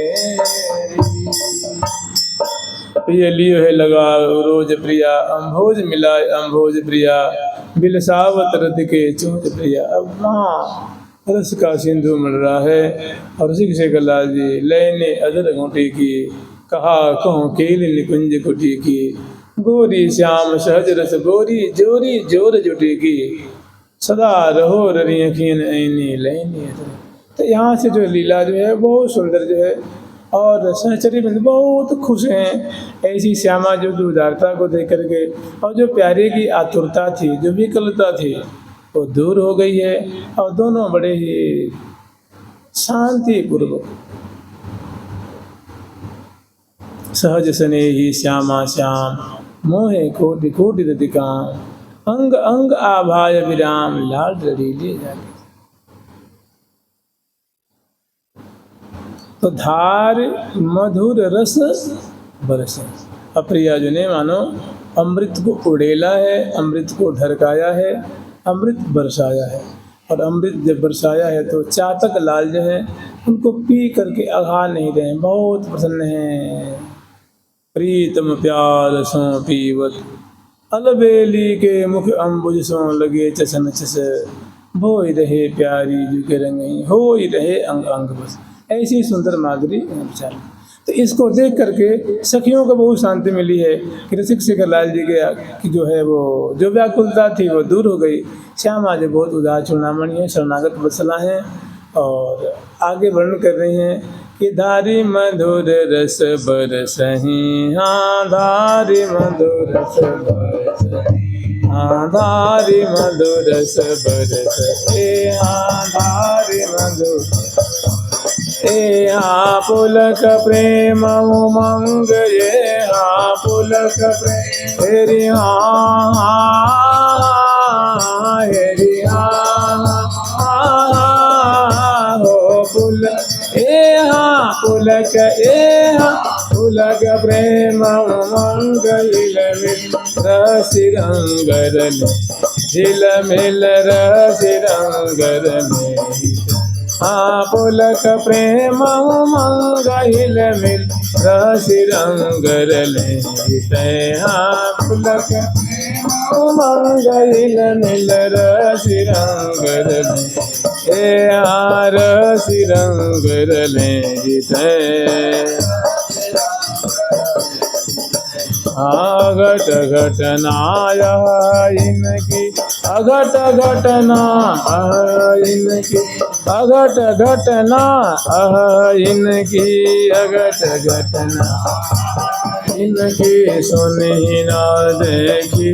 ये लियो है लगा रोज प्रिया अम्भोज मिलाए अम्भोज प्रिया बिलसावत रद के चूज प्रिया। अब वहाँ रस का सिंधु मिल रहा है और रसिक शेखरलाल जी लैने अदर घोटी की कहा कहूँ केल निकुंज कुटी की गोरी श्याम सहज रस गोरी जोरी जोर जुटी की सदा रहो ररी अखियन ऐनी लैनी। तो यहाँ से जो लीला जो है बहुत सुंदर जो है और सहचरी बंद बहुत खुश हैं ऐसी श्यामा जो की उदारता को देख करके और जो प्यारे की आतुरता थी, जो विकलता थी वो दूर हो गई है और दोनों बड़े ही शांति पूर्वक सहज सने ही श्यामा श्याम मोहे कोटि कोटि रतिकाम अंग अंग आभाय विराम लाल रड़ी ले जाके। तो धार मधुर रस बरसे। अप्रिया जी ने मानो अमृत को उड़ेला है, अमृत को ढरकाया है, अमृत बरसाया है और अमृत जब बरसाया है तो चातक लाल जो है उनको पी करके अघा नहीं रहे, बहुत प्रसन्न हैं। प्रीतम प्यार सो पीवत अलबेली के मुख अम्बुज सो लगे चसन चस, भोई रहे प्यारी जू के रंग हो ही रहे अंग अंग बस। ऐसी सुंदर माधुरी विचार। तो इसको देख करके सखियों को बहुत शांति मिली है कि रसिक शेखर लाल जी के की जो है वो जो व्याकुलता थी वो दूर हो गई। श्यामा जी बहुत उदार चूड़ामणि है, शरणागत वत्सला हैं और आगे वर्णन कर रही हैं कि धारी मधुर रस बरसहीं, हाँ धारी मधुर रस बरसहीं, हाँ धारी मधुर रस बरसहीं, हाँ धारी मधुर ए हाँ पुलक प्रेम उमंग ये, हाँ पुलक प्रेम हेरी हाँ हेरी हाँ हो पुलक ए हाँ पुलक ए हाँ पुलक प्रेम उमंग रसि रंगरल झिल मिल रसि रंगरल, हाँ पुलक प्रेम उमंग हिल मिल रसि रंग रले, हाँ पुलक उमंग हिल मिल रसि रंग रले, हाँ रसि रंग रले। घट घटनाया इनकी अघट घटना इनकी अघट घटना इनकी अघट घटना इनकी सुनी ना देखी,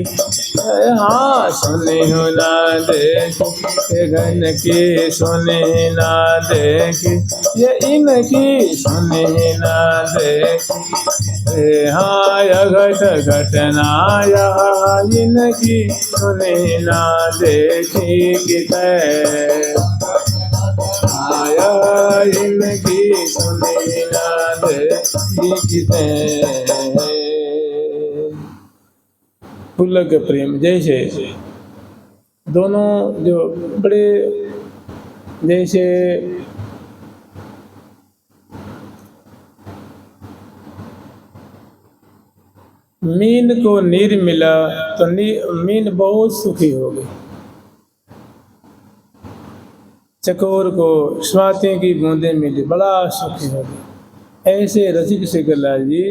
हाँ सुनी ना देखी घन की सुनी ना देखी, ये इनकी सुनी ना देखी, हाँ अघट घटना इनकी सुनी ना देखी कितै, आया इनकी सुनी ना देखी कितै। पुलक प्रेम जैसे दोनों जो बड़े जैसे मीन को नीर मिला तो मीन बहुत सुखी हो गई, चकोर को स्वाति की बूंदें मिली बड़ा सुखी हो गई। ऐसे रसिक शेखर लाल जी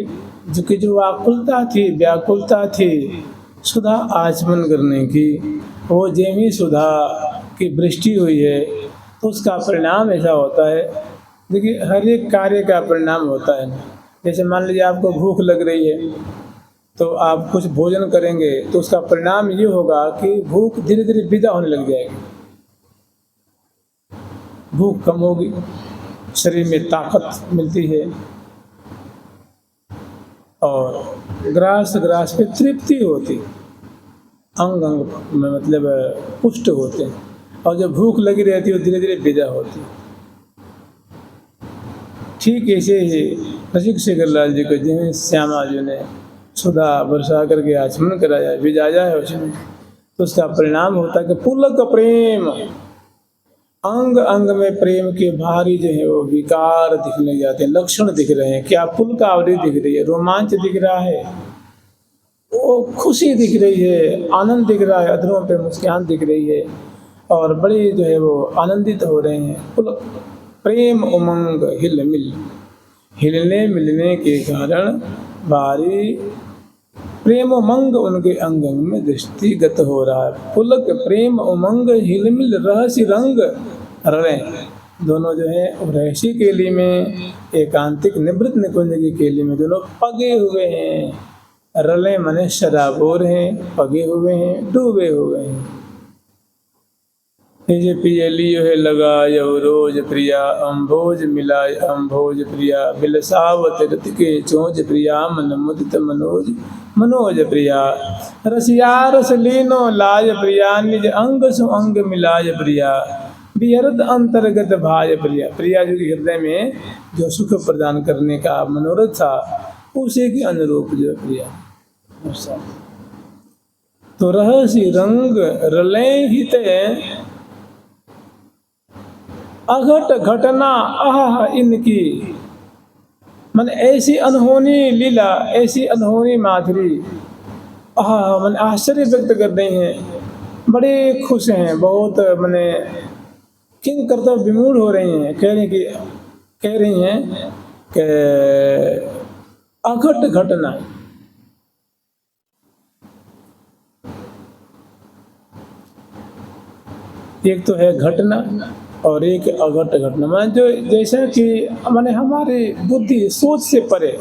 जो व्याकुलता थी व्याकुलता थी सुधा आचमन करने की, वो जेमी सुधा की वृष्टि हुई है तो उसका परिणाम ऐसा होता है। देखिए हर एक कार्य का परिणाम होता है ना, जैसे मान लीजिए आपको भूख लग रही है तो आप कुछ भोजन करेंगे तो उसका परिणाम ये होगा कि भूख धीरे धीरे विदा होने लग जाएगी, भूख कम होगी, शरीर में ताकत मिलती है और ग्रास ग्रास पे तृप्ति होती, अंग अंग में मतलब पुष्ट होते हैं, और जब भूख लगी रहती है वो धीरे धीरे विदा होती। ठीक ऐसे ही रसिक शेखर लाल जी को जिन्हें श्यामा जी ने सुधा बरसा करके आचमन कराया विजाया है उसमें, तो उसका परिणाम होता है कि पुलक प्रेम, अंग अंग में प्रेम के भारी जो है वो विकार दिखने जाते हैं, लक्षण दिख रहे हैं। क्या पुलकावली दिख रही है, रोमांच दिख रहा है, वो खुशी दिख रही है, आनंद दिख रहा है, अधरों पे मुस्कान दिख रही है और बड़ी जो है वो आनंदित हो रहे हैं। पुलक प्रेम उमंग हिल मिल, हिलने मिलने के कारण भारी प्रेम उमंग उनके अंग अंग में दृष्टिगत हो रहा है। पुलक प्रेम उमंग हिलमिल रहस्य रंग रले, दोनों जो है रहस्य केली में एकांतिक निवृत्त निकुंज की केली में दोनों पगे हुए हैं। रले मने शराबोर हैं, पगे हुए हैं, डूबे हुए हैं। जे पिय लियो है लगायो रोज प्रिया, अम्भोज मिलाय अम्भोज प्रिया, बिलसावत रत के चोज प्रिया, मन मुदित मनोज मनोज प्रिया, रसिया रस लीनो लाय प्रिया, निज अंग सु अंग मिलाय प्रिया, बिहरत अंतर्गत भाय प्रिया। प्रिया जो कि हृदय में जो सुख प्रदान करने का मनोरथ था उसी के अनुरूप जो प्रिया। तो रहस्य रंग रले हित अघट घटना आह इनकी, मन ऐसी अनहोनी लीला, ऐसी अनहोनी माधुरी हाँ मैंने आश्चर्य व्यक्त कर रहे हैं, बड़े खुश हैं, बहुत मैंने किंग कर्तव्य विमूढ़ हो रही हैं, कह रही हैं कि अघट घटना, एक तो है घटना और एक अघट घटना, माने जो जैसा कि माने हमारे बुद्धि सोच से परे,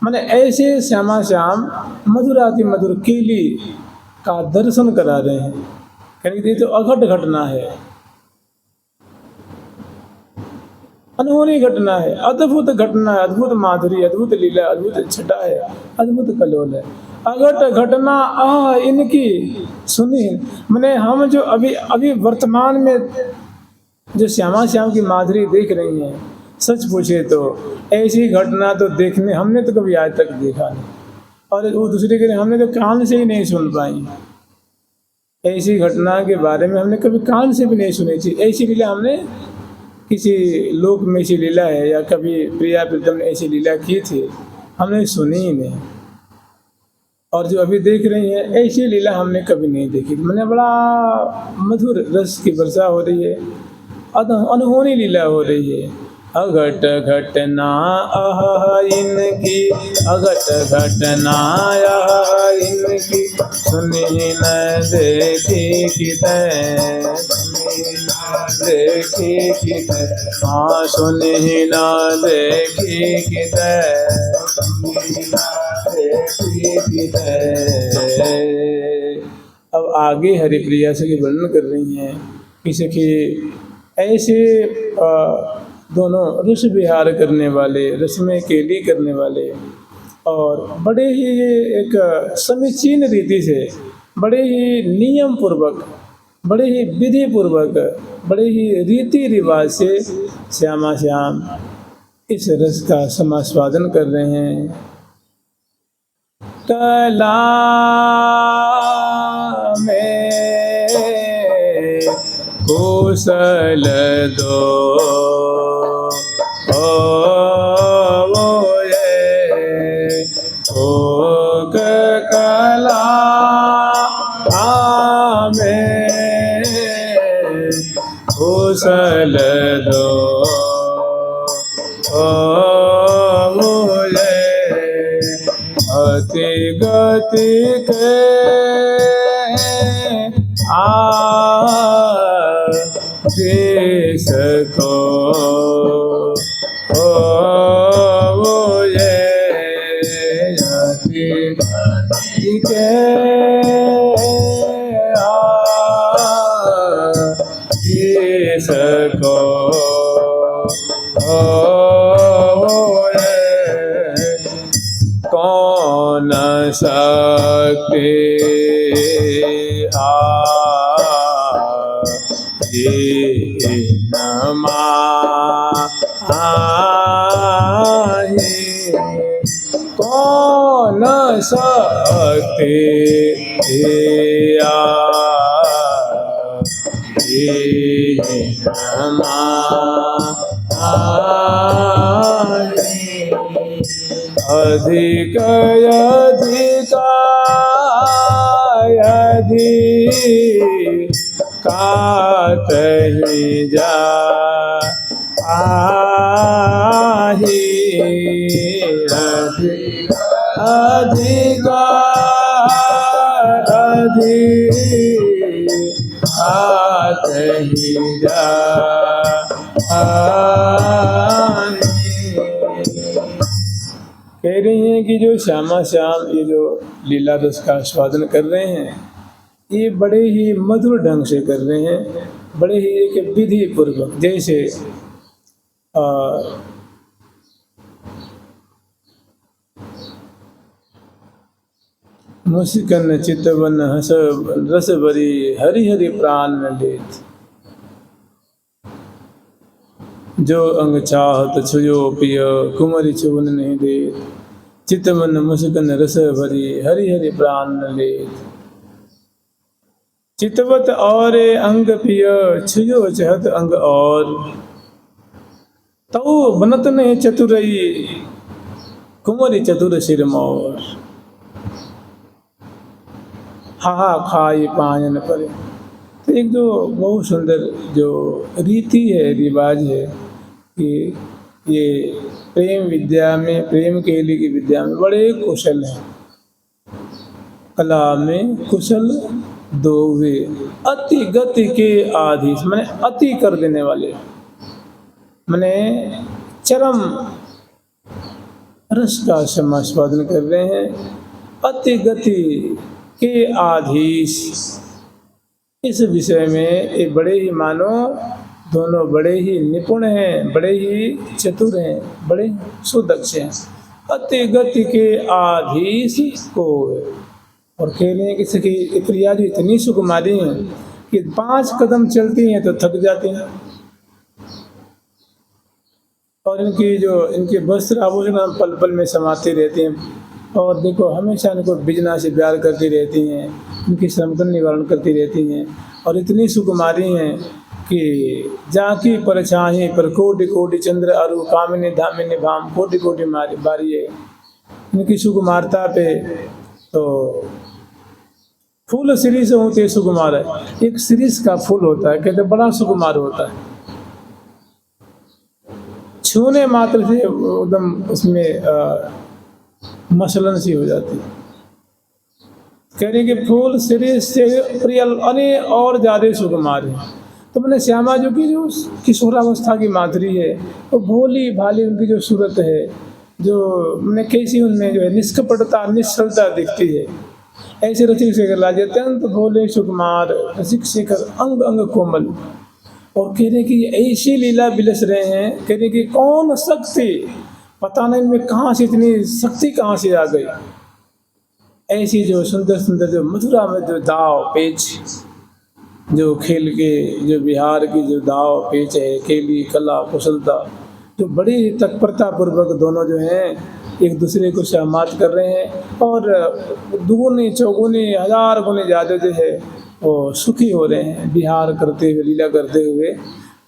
माने ऐसे श्यामा श्याम मधुराति मधुर केली का दर्शन करा रहे हैं, यानी ये तो अघट घटना है, अनहोनी घटना है, अद्भुत घटना है, अद्भुत माधुरी, अद्भुत लीला, अद्भुत छटा है, अद्भुत कलोल है। अघट घटना इनकी सुनी, मैंने हम जो अभी अभी वर्तमान में जो श्यामा श्याम की माधुरी देख रही हैं, सच पूछे तो ऐसी घटना तो देखने हमने तो कभी आज तक देखा नहीं, और वो दूसरे के लिए हमने तो कान से ही नहीं सुन पाई। ऐसी घटना के बारे में हमने कभी कान से भी नहीं सुनी थी। ऐसी लीला हमने किसी लोक में ऐसी लीला है या कभी प्रिया प्रीतम ने ऐसी लीला की थी, हमने सुनी ही नहीं। और जो अभी देख रही हैं ऐसी लीला हमने कभी नहीं देखी थी। मैंने बड़ा मधुर रस की वर्षा हो रही है, अनहोनी लीला हो रही है। अघट घटना इनकी, अघट घटना इनकी, सुनी न देखी कितै, देखी कितै, हाँ सुनी न देखी कितै, देखी कितै। अब आगे हरिप्रिया से वर्णन कर रही हैं कि सखी ऐसे दोनों रस विहार करने वाले, रस में केली करने वाले, और बड़े ही एक समीचीन रीति से, बड़े ही नियम पूर्वक, बड़े ही विधि पूर्वक, बड़े ही रीति रिवाज से श्यामा श्याम इस रस का समास्वादन कर रहे हैं। कला में कुशल दो कला में कुशल दो अति गति के देश को अति गति के देश को कौन सकते कौन सकते अधिक कातहि जा आही, अधिक कातहि जा आही। कह रही हैं कि जो श्यामा श्याम ये जो लीला रस का आस्वादन कर रहे हैं, ये बड़े ही मधुर ढंग से कर रहे हैं, बड़े ही एक विधि पूर्वक, जैसे मुस्कन चितवन हस रस भरी हरि हरि प्राण न लेत, जो अंग चाहत छुयो पिय कुमरि चुवन नहीं देत, चितवन मुस्कन रस भरी हरि हरि प्राण न लेत। चितवत और अंग पिय छुयो चहत अंग और, तो बनत नहीं चतुरई कुमरि चतुर सिर मोर। हाहा खाई पायन परे। तो एक जो बहुत सुंदर जो रीति है, रिवाज है कि ये प्रेम विद्या में, प्रेम केली की विद्या में बड़े कुशल हैं। कला में कुशल दोवे, अति गति के आधीश, मैंने अति कर देने वाले, मैंने चरम रस का समास्वादन कर रहे हैं। अति गति के आधीश, इस विषय में ये बड़े ही मानो दोनों बड़े ही निपुण हैं, बड़े ही चतुर हैं, बड़े सुदक्ष हैं। अति गति के आधीश को, और कह रहे हैं कि सखी प्रिया जी इतनी सुकुमारी हैं कि 5 कदम चलती हैं तो थक जाती हैं, और इनके वस्त्र आभूषण पल पल में समाती रहती हैं, और देखो हमेशा इनको बिजना से प्यार करती रहती हैं, इनकी श्रमदन निवारण करती रहती हैं, और इतनी सुकुमारी हैं कि जाकी परछाई पर कोटि कोटि चंद्र अरु कामिनी धामिनी भाम कोटि कोटि बारी है। इनकी सुकुमारता पे तो फूल शिरीष होते सुकुमार है, एक शिरीष का फूल होता है, कहते बड़ा सुकुमार होता है, छूने मात्र से एकदम उसमें मसलन सी हो जाती है। कह रही कि फूल शिरीष से प्रियल अने और ज़्यादा सुकुमार है। तो मैंने श्यामा जी की जो किशोरावस्था की माधुरी है, तो भोली भाली उनकी जो सूरत है, जो मैंने कैसी उनमें जो है निष्कपटता निश्चलता दिखती है, ऐसे रसिक शेखर लाल अत्यंत भोले सुकुमार, रसिक शेखर अंग अंग कोमल। और कह रहे कि ऐसी लीला बिलस रहे हैं, कह रहे कि कौन शक्ति, पता नहीं इनमें कहाँ से इतनी शक्ति कहाँ से आ गई। ऐसी जो सुंदर सुंदर जो मथुरा में जो दाव पेच जो खेल के जो बिहार की जो दाव पेच है, खेली कला कुशलता, जो बड़ी तत्परता पूर्वक दोनों जो हैं एक दूसरे को सहमत कर रहे हैं, और दुगुनी चौगुनी 1000 गुने ज़्यादा जो है वो सुखी हो रहे हैं बिहार करते हुए, लीला करते हुए।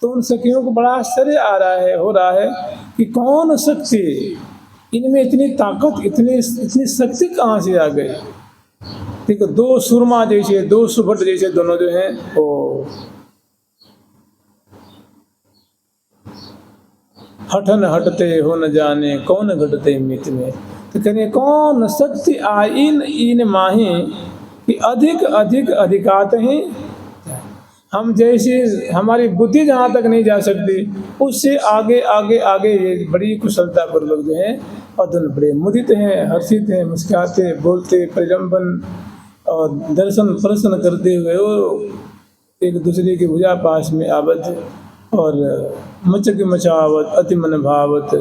तो उन सखियों को बड़ा आश्चर्य आ रहा है, हो रहा है कि कौन शक्ति, इनमें इतनी ताकत, इतनी शक्ति कहाँ से आ गई। ठीक है, 2 सुरमा जैसे, 2 सुभट जैसे दोनों जो हैं वो हठन हटते हो न जाने कौन घटते मित में। तो कहें कौन शक्ति आई इन माही कि अधिक अधिक अधिकात हैं, हम जैसी हमारी बुद्धि जहाँ तक नहीं जा सकती उससे आगे आगे आगे ये बड़ी कुशलता पूर्वक जो है, और दोनों बड़े मुदित हैं, हर्षित हैं, मुस्कुराते बोलते परिलंबन और दर्शन प्रसन्न करते हुए वो एक दूसरे की भुजा पास में आबद्ध और मचक मचावत अति मन भावत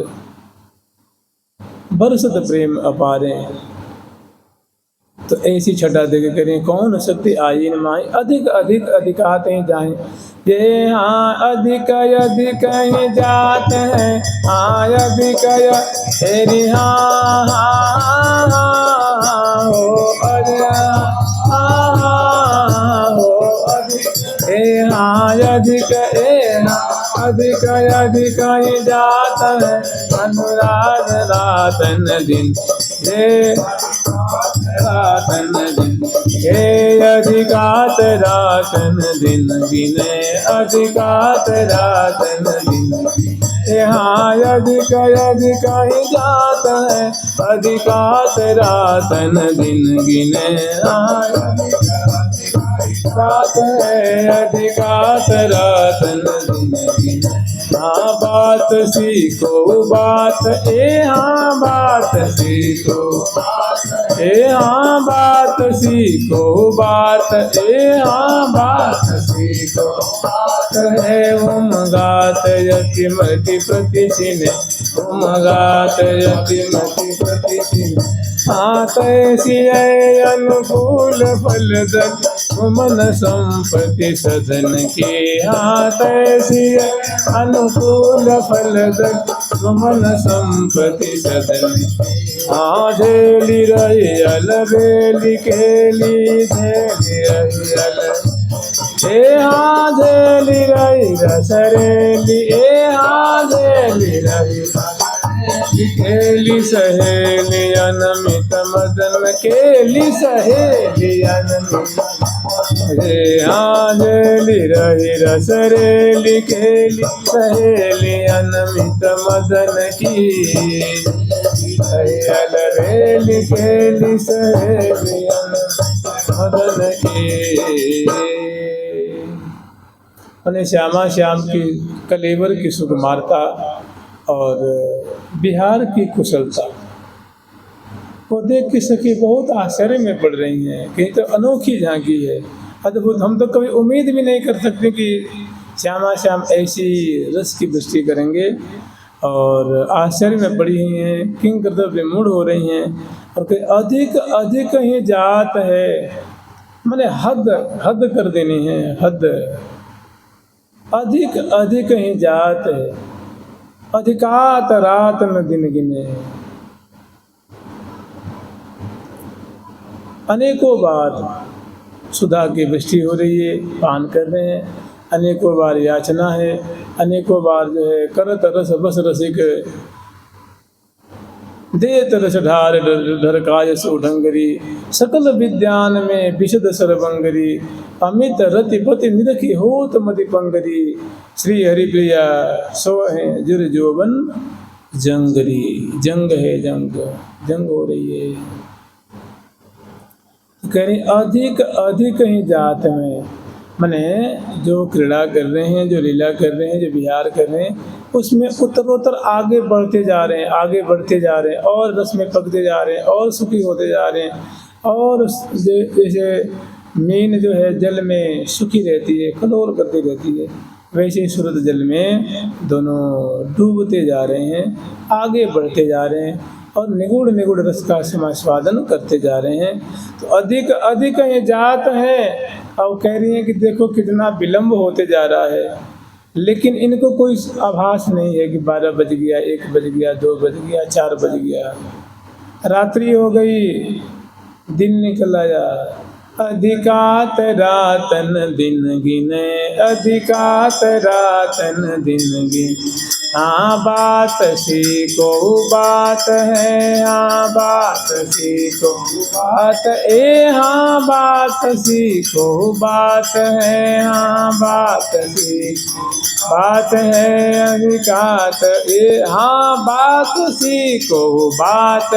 बरसत प्रेम अपारे। तो ऐसी छटा देके करें कौन शक्ति आई न माई अधिक अधिक अधिकाते जाएं, ये हाँ अधिक अधिक ही जाते हैं, हाँ अधिक तेरी हाँ हाँ हाँ हो अरे हाँ हाँ हो अधिक ए हाँ अधिक ए अधिक अधिक ही जाता है अनुराग रातन दिन ये रातन दिन हे अधिकात रातन दिन गिने अधिकात रातन दिन यहाँ अधिक अधिक ही जाता है अधिकात रातन दिन गिने रात है अधिकात रातन दिन। हाँ बात सीखो बात ए हाँ बात सीखो ए हाँ बात सीखो बात ए हाँ बात सीखो बात है उम गात यतिमति प्रतिशिने उम गात यतिमति प्रतिशिने। हाँ तैसी है अनुकूल फल दल मन संपत्ति सदन की। हाँ तैसी है अनुकूल फल दल मन संपत्ति सदन। हाँ झेली रही अलबेली खेली झेली रही अल ए हाँ झेली रही रसरेली ए हाँ झेली रही केली सहेली अनमित मदन केली सहेली अनमित रे आंजलि रही रसरेली केली सहेली अनमित मदन की अलरेली केली सहेली अनमित मदन की। मैंने श्यामा श्याम की कलेवर की सुकुमारता और बिहार की कुशलता को देख के सखी बहुत आश्चर्य में पड़ रही हैं कि तो अनोखी झांकी है, अद्भुत। हम तो कभी उम्मीद भी नहीं कर सकते कि श्यामा श्याम ऐसी रस की वृष्टि करेंगे, और आश्चर्य में पड़ी हुई हैं, किंग कर्तव्य मूड हो रही हैं। और कि अधिक अधिक ही जात है, मैंने हद हद कर देनी है, हद अधिक अधिक ही जात है, अधिकात रात में दिन गिने। अनेकों बार सुधा की वृष्टि हो रही है, पान कर रहे हैं, अनेकों बार याचना है, अनेकों बार जो है करत रस बस रसिक देत रस ढार ढरकाय सुढंगरी सकल विद्यान में विशद सरबंगरी अमित रति पति निरखी होत मति पंगरी श्री हरिप्रिया सो है जुर जोबन जंगरी। जंग है, जंग हो रही है। कह रही अधिक अधिक ही जात में, माने जो क्रीड़ा कर रहे हैं, जो लीला कर रहे हैं, जो विहार कर रहे हैं, उसमें उत्तरोत्तर आगे बढ़ते जा रहे हैं, आगे बढ़ते जा रहे हैं, और रस में पकते जा रहे हैं, और सुखी होते जा रहे हैं। और जैसे मीन जो है जल में सुखी रहती है, खलोल करती रहती है, वैसे ही सूरत जल में दोनों डूबते जा रहे हैं, आगे बढ़ते जा रहे हैं, और निगुड़ निगुड़ रस का समास्वादन करते जा रहे हैं। तो अधिक अधिक ये जात है। और कह रही हैं कि देखो कितना विलम्ब होते जा रहा है, लेकिन इनको कोई आभास नहीं है कि 12 बज गया, 1 बज गया, 2 बज गया, 4 बज गया, रात्रि हो गई, दिन निकल आया। अधिकात रातन दिन गिने, अधिकात रातन दिन गिने। हाँ बात सीखो बात है, हाँ बात सीखो बात हाँ बात सीखो बात है, हाँ बात सीखो बात है। अधिकात हाँ बात सीखो बात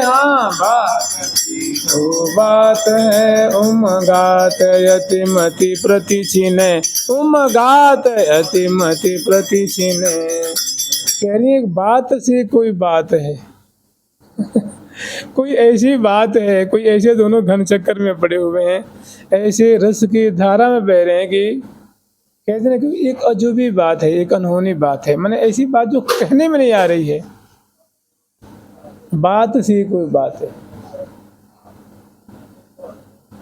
हाँ बात सीखो बात है। उमगात यतिमति प्रतिछिने, उमगात यतिमति प्रतिछिने। कह रही एक बात से कोई बात है कोई ऐसी बात है, कोई ऐसे दोनों घन चक्कर में पड़े हुए हैं, ऐसे रस की धारा में बह रहे हैं कि कहते हैं कि एक अजूबी बात है, एक अनहोनी बात है, मैंने ऐसी बात जो कहने में नहीं आ रही है। बात सी कोई बात है।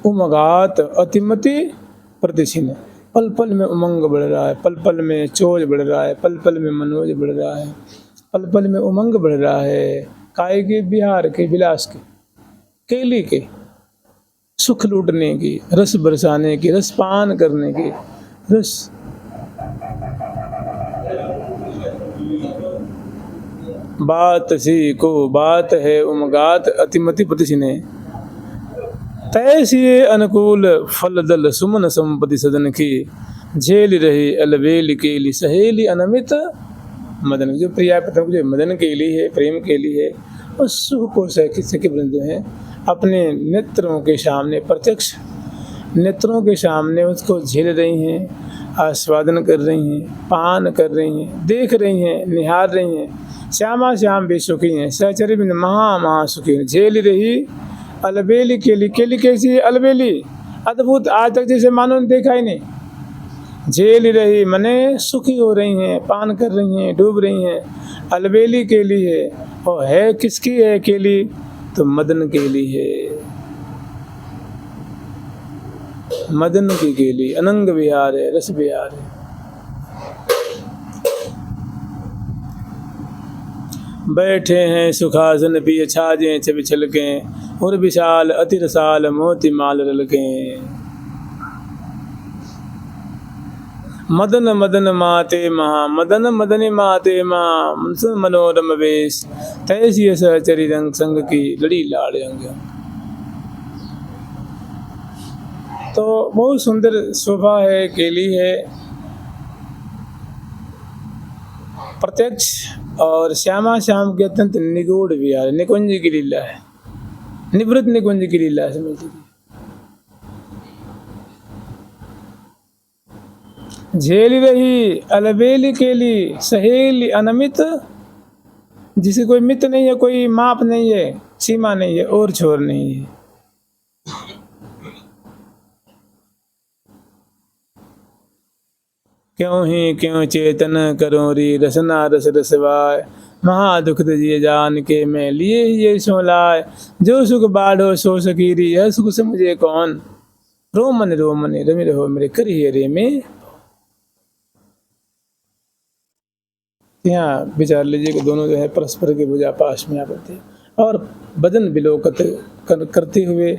उमगात अतिमति प्रतिछिन, पल पल में उमंग बढ़ रहा है, पल पल में चोज बढ़ रहा है, पल पल में मनोज बढ़ रहा है, पल पल में उमंग बढ़ रहा है। काय के, बिहार के, विलास के, केली के, सुख लूटने की, रस बरसाने की, रस पान करने की, रस बात सी को बात है। उमगात अतिमति प्रतिछिने, तैसी अनुकूल फल दल सुमन संपत्ति सदन की, झेल रही अलबेल केली सहेली अनमित मदन। जो प्रिया पतंग जो मदन केली है, प्रेम केली है, उस सुख को सखी वृंद जो है अपने नेत्रों के सामने, प्रत्यक्ष नेत्रों के सामने उसको झेल रही हैं, आस्वादन कर रही हैं, पान कर रही हैं, देख रही हैं, निहार रही हैं। श्यामा श्याम भी सुखी हैं, सहचरी बिंद महा महा सुखी हैं। झेल रही अलबेली केली, केली कैसी है? अलबेली, अद्भुत, आज तक जैसे मानो देखा ही नहीं। झेल रही मने सुखी हो रही हैं, पान कर रही हैं, डूब रही हैं। अलबेली केली है, और है किसकी है केली? तो मदन केली है, मदन की केली, अनंग विहार है, रस विहार है। बैठे हैं सुखासन पिय छाजे छवि छलके, और विशाल अति रसाल मोती माल रलके। मदन मदन माते महा मदन मदन माते महा मनसुन मनोरम वेश तैसी सहचरी रंग संग की लड़ी लाड़ अंग। तो बहुत सुंदर शोभा है, केली है, प्रत्यक्ष और श्यामा श्याम के अत्यंत निगूढ़ विहार, निकुंज की लीला है, निवृत्त निकुंज की लीला समझ लीजिए। झेल रही अलबेली केली सहेली अनमित, जिसे कोई मित नहीं है, कोई माप नहीं है, सीमा नहीं है और छोर नहीं है। क्यों ही क्यों चेतन करो री रसना रस रसवाय, महा दुख दिए जान के मैं लिए ही ये सो लाए, जो सुख बाढ़ो सो सकीरी यह सुख समझे कौन, रोमन रवि रहो मेरे करिए रे में। यहाँ विचार लीजिए कि दोनों जो है परस्पर के भुजा पास में आते और भजन विलोकत करते हुए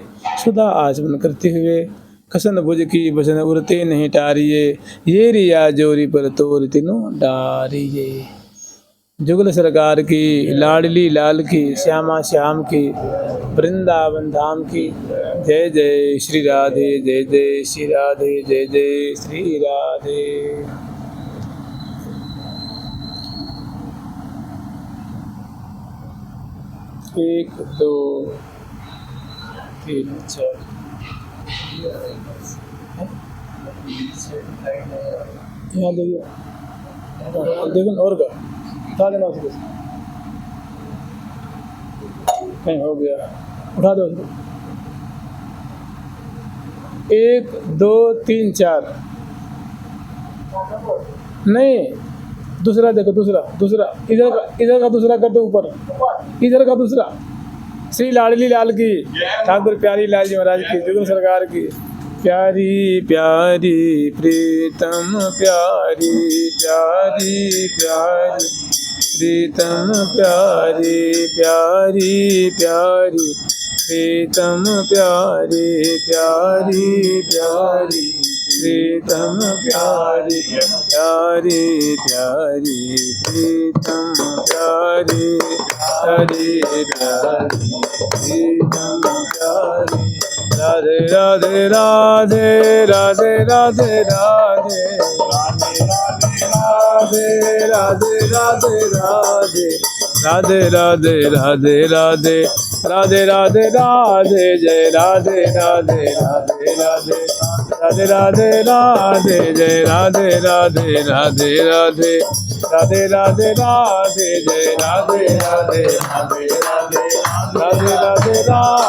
सुधा आचमन करते हुए कसन भुज की भजन उरते नहीं टारिये, ये रिया जोरी पर तोर तीनों डारिये। जुगल सरकार की, लाडली लाल की, श्यामा श्याम की, वृंदावन धाम की जय जय श्री राधे, जय जय श्री राधे, जय जय श्री राधे। 1 2 3 4 यहाँ देखिए, देखो और का उठा देना उसको, नहीं हो गया, उठा दो उसको। 1 2 3 4 नहीं, दूसरा देखो, दूसरा इधर का दूसरा कर दो, ऊपर इधर का दूसरा। श्री लाडली लाल की, ठाकुर प्यारी लाल जी महाराज की, जुगल सरकार की। प्यारी प्यारी प्रीतम प्यारी प्यारी प्यारी प्रीतम प्यारी प्यारी प्यारी प्रीतम प्यारी प्यारी प्यारी प्रीतम प्यारी प्यारी प्यारी प्रीतम प्यारी प्यारी प्यारी प्रीतम प्यारी। राधे राधे राधे राधे राधे राधे राधे राधे राधे राधे राधे राधे राधे राधे राधे राधे राधे जय राधे राधे राधे राधे राधे राधे राधे जय राधे राधे राधे राधे राधे राधे राधे जय राधे राधे राधे राधे राधे राधे राधे।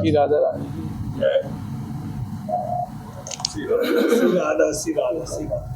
राधा रानी जय। श्री राधा श्री राधा श्री राधा।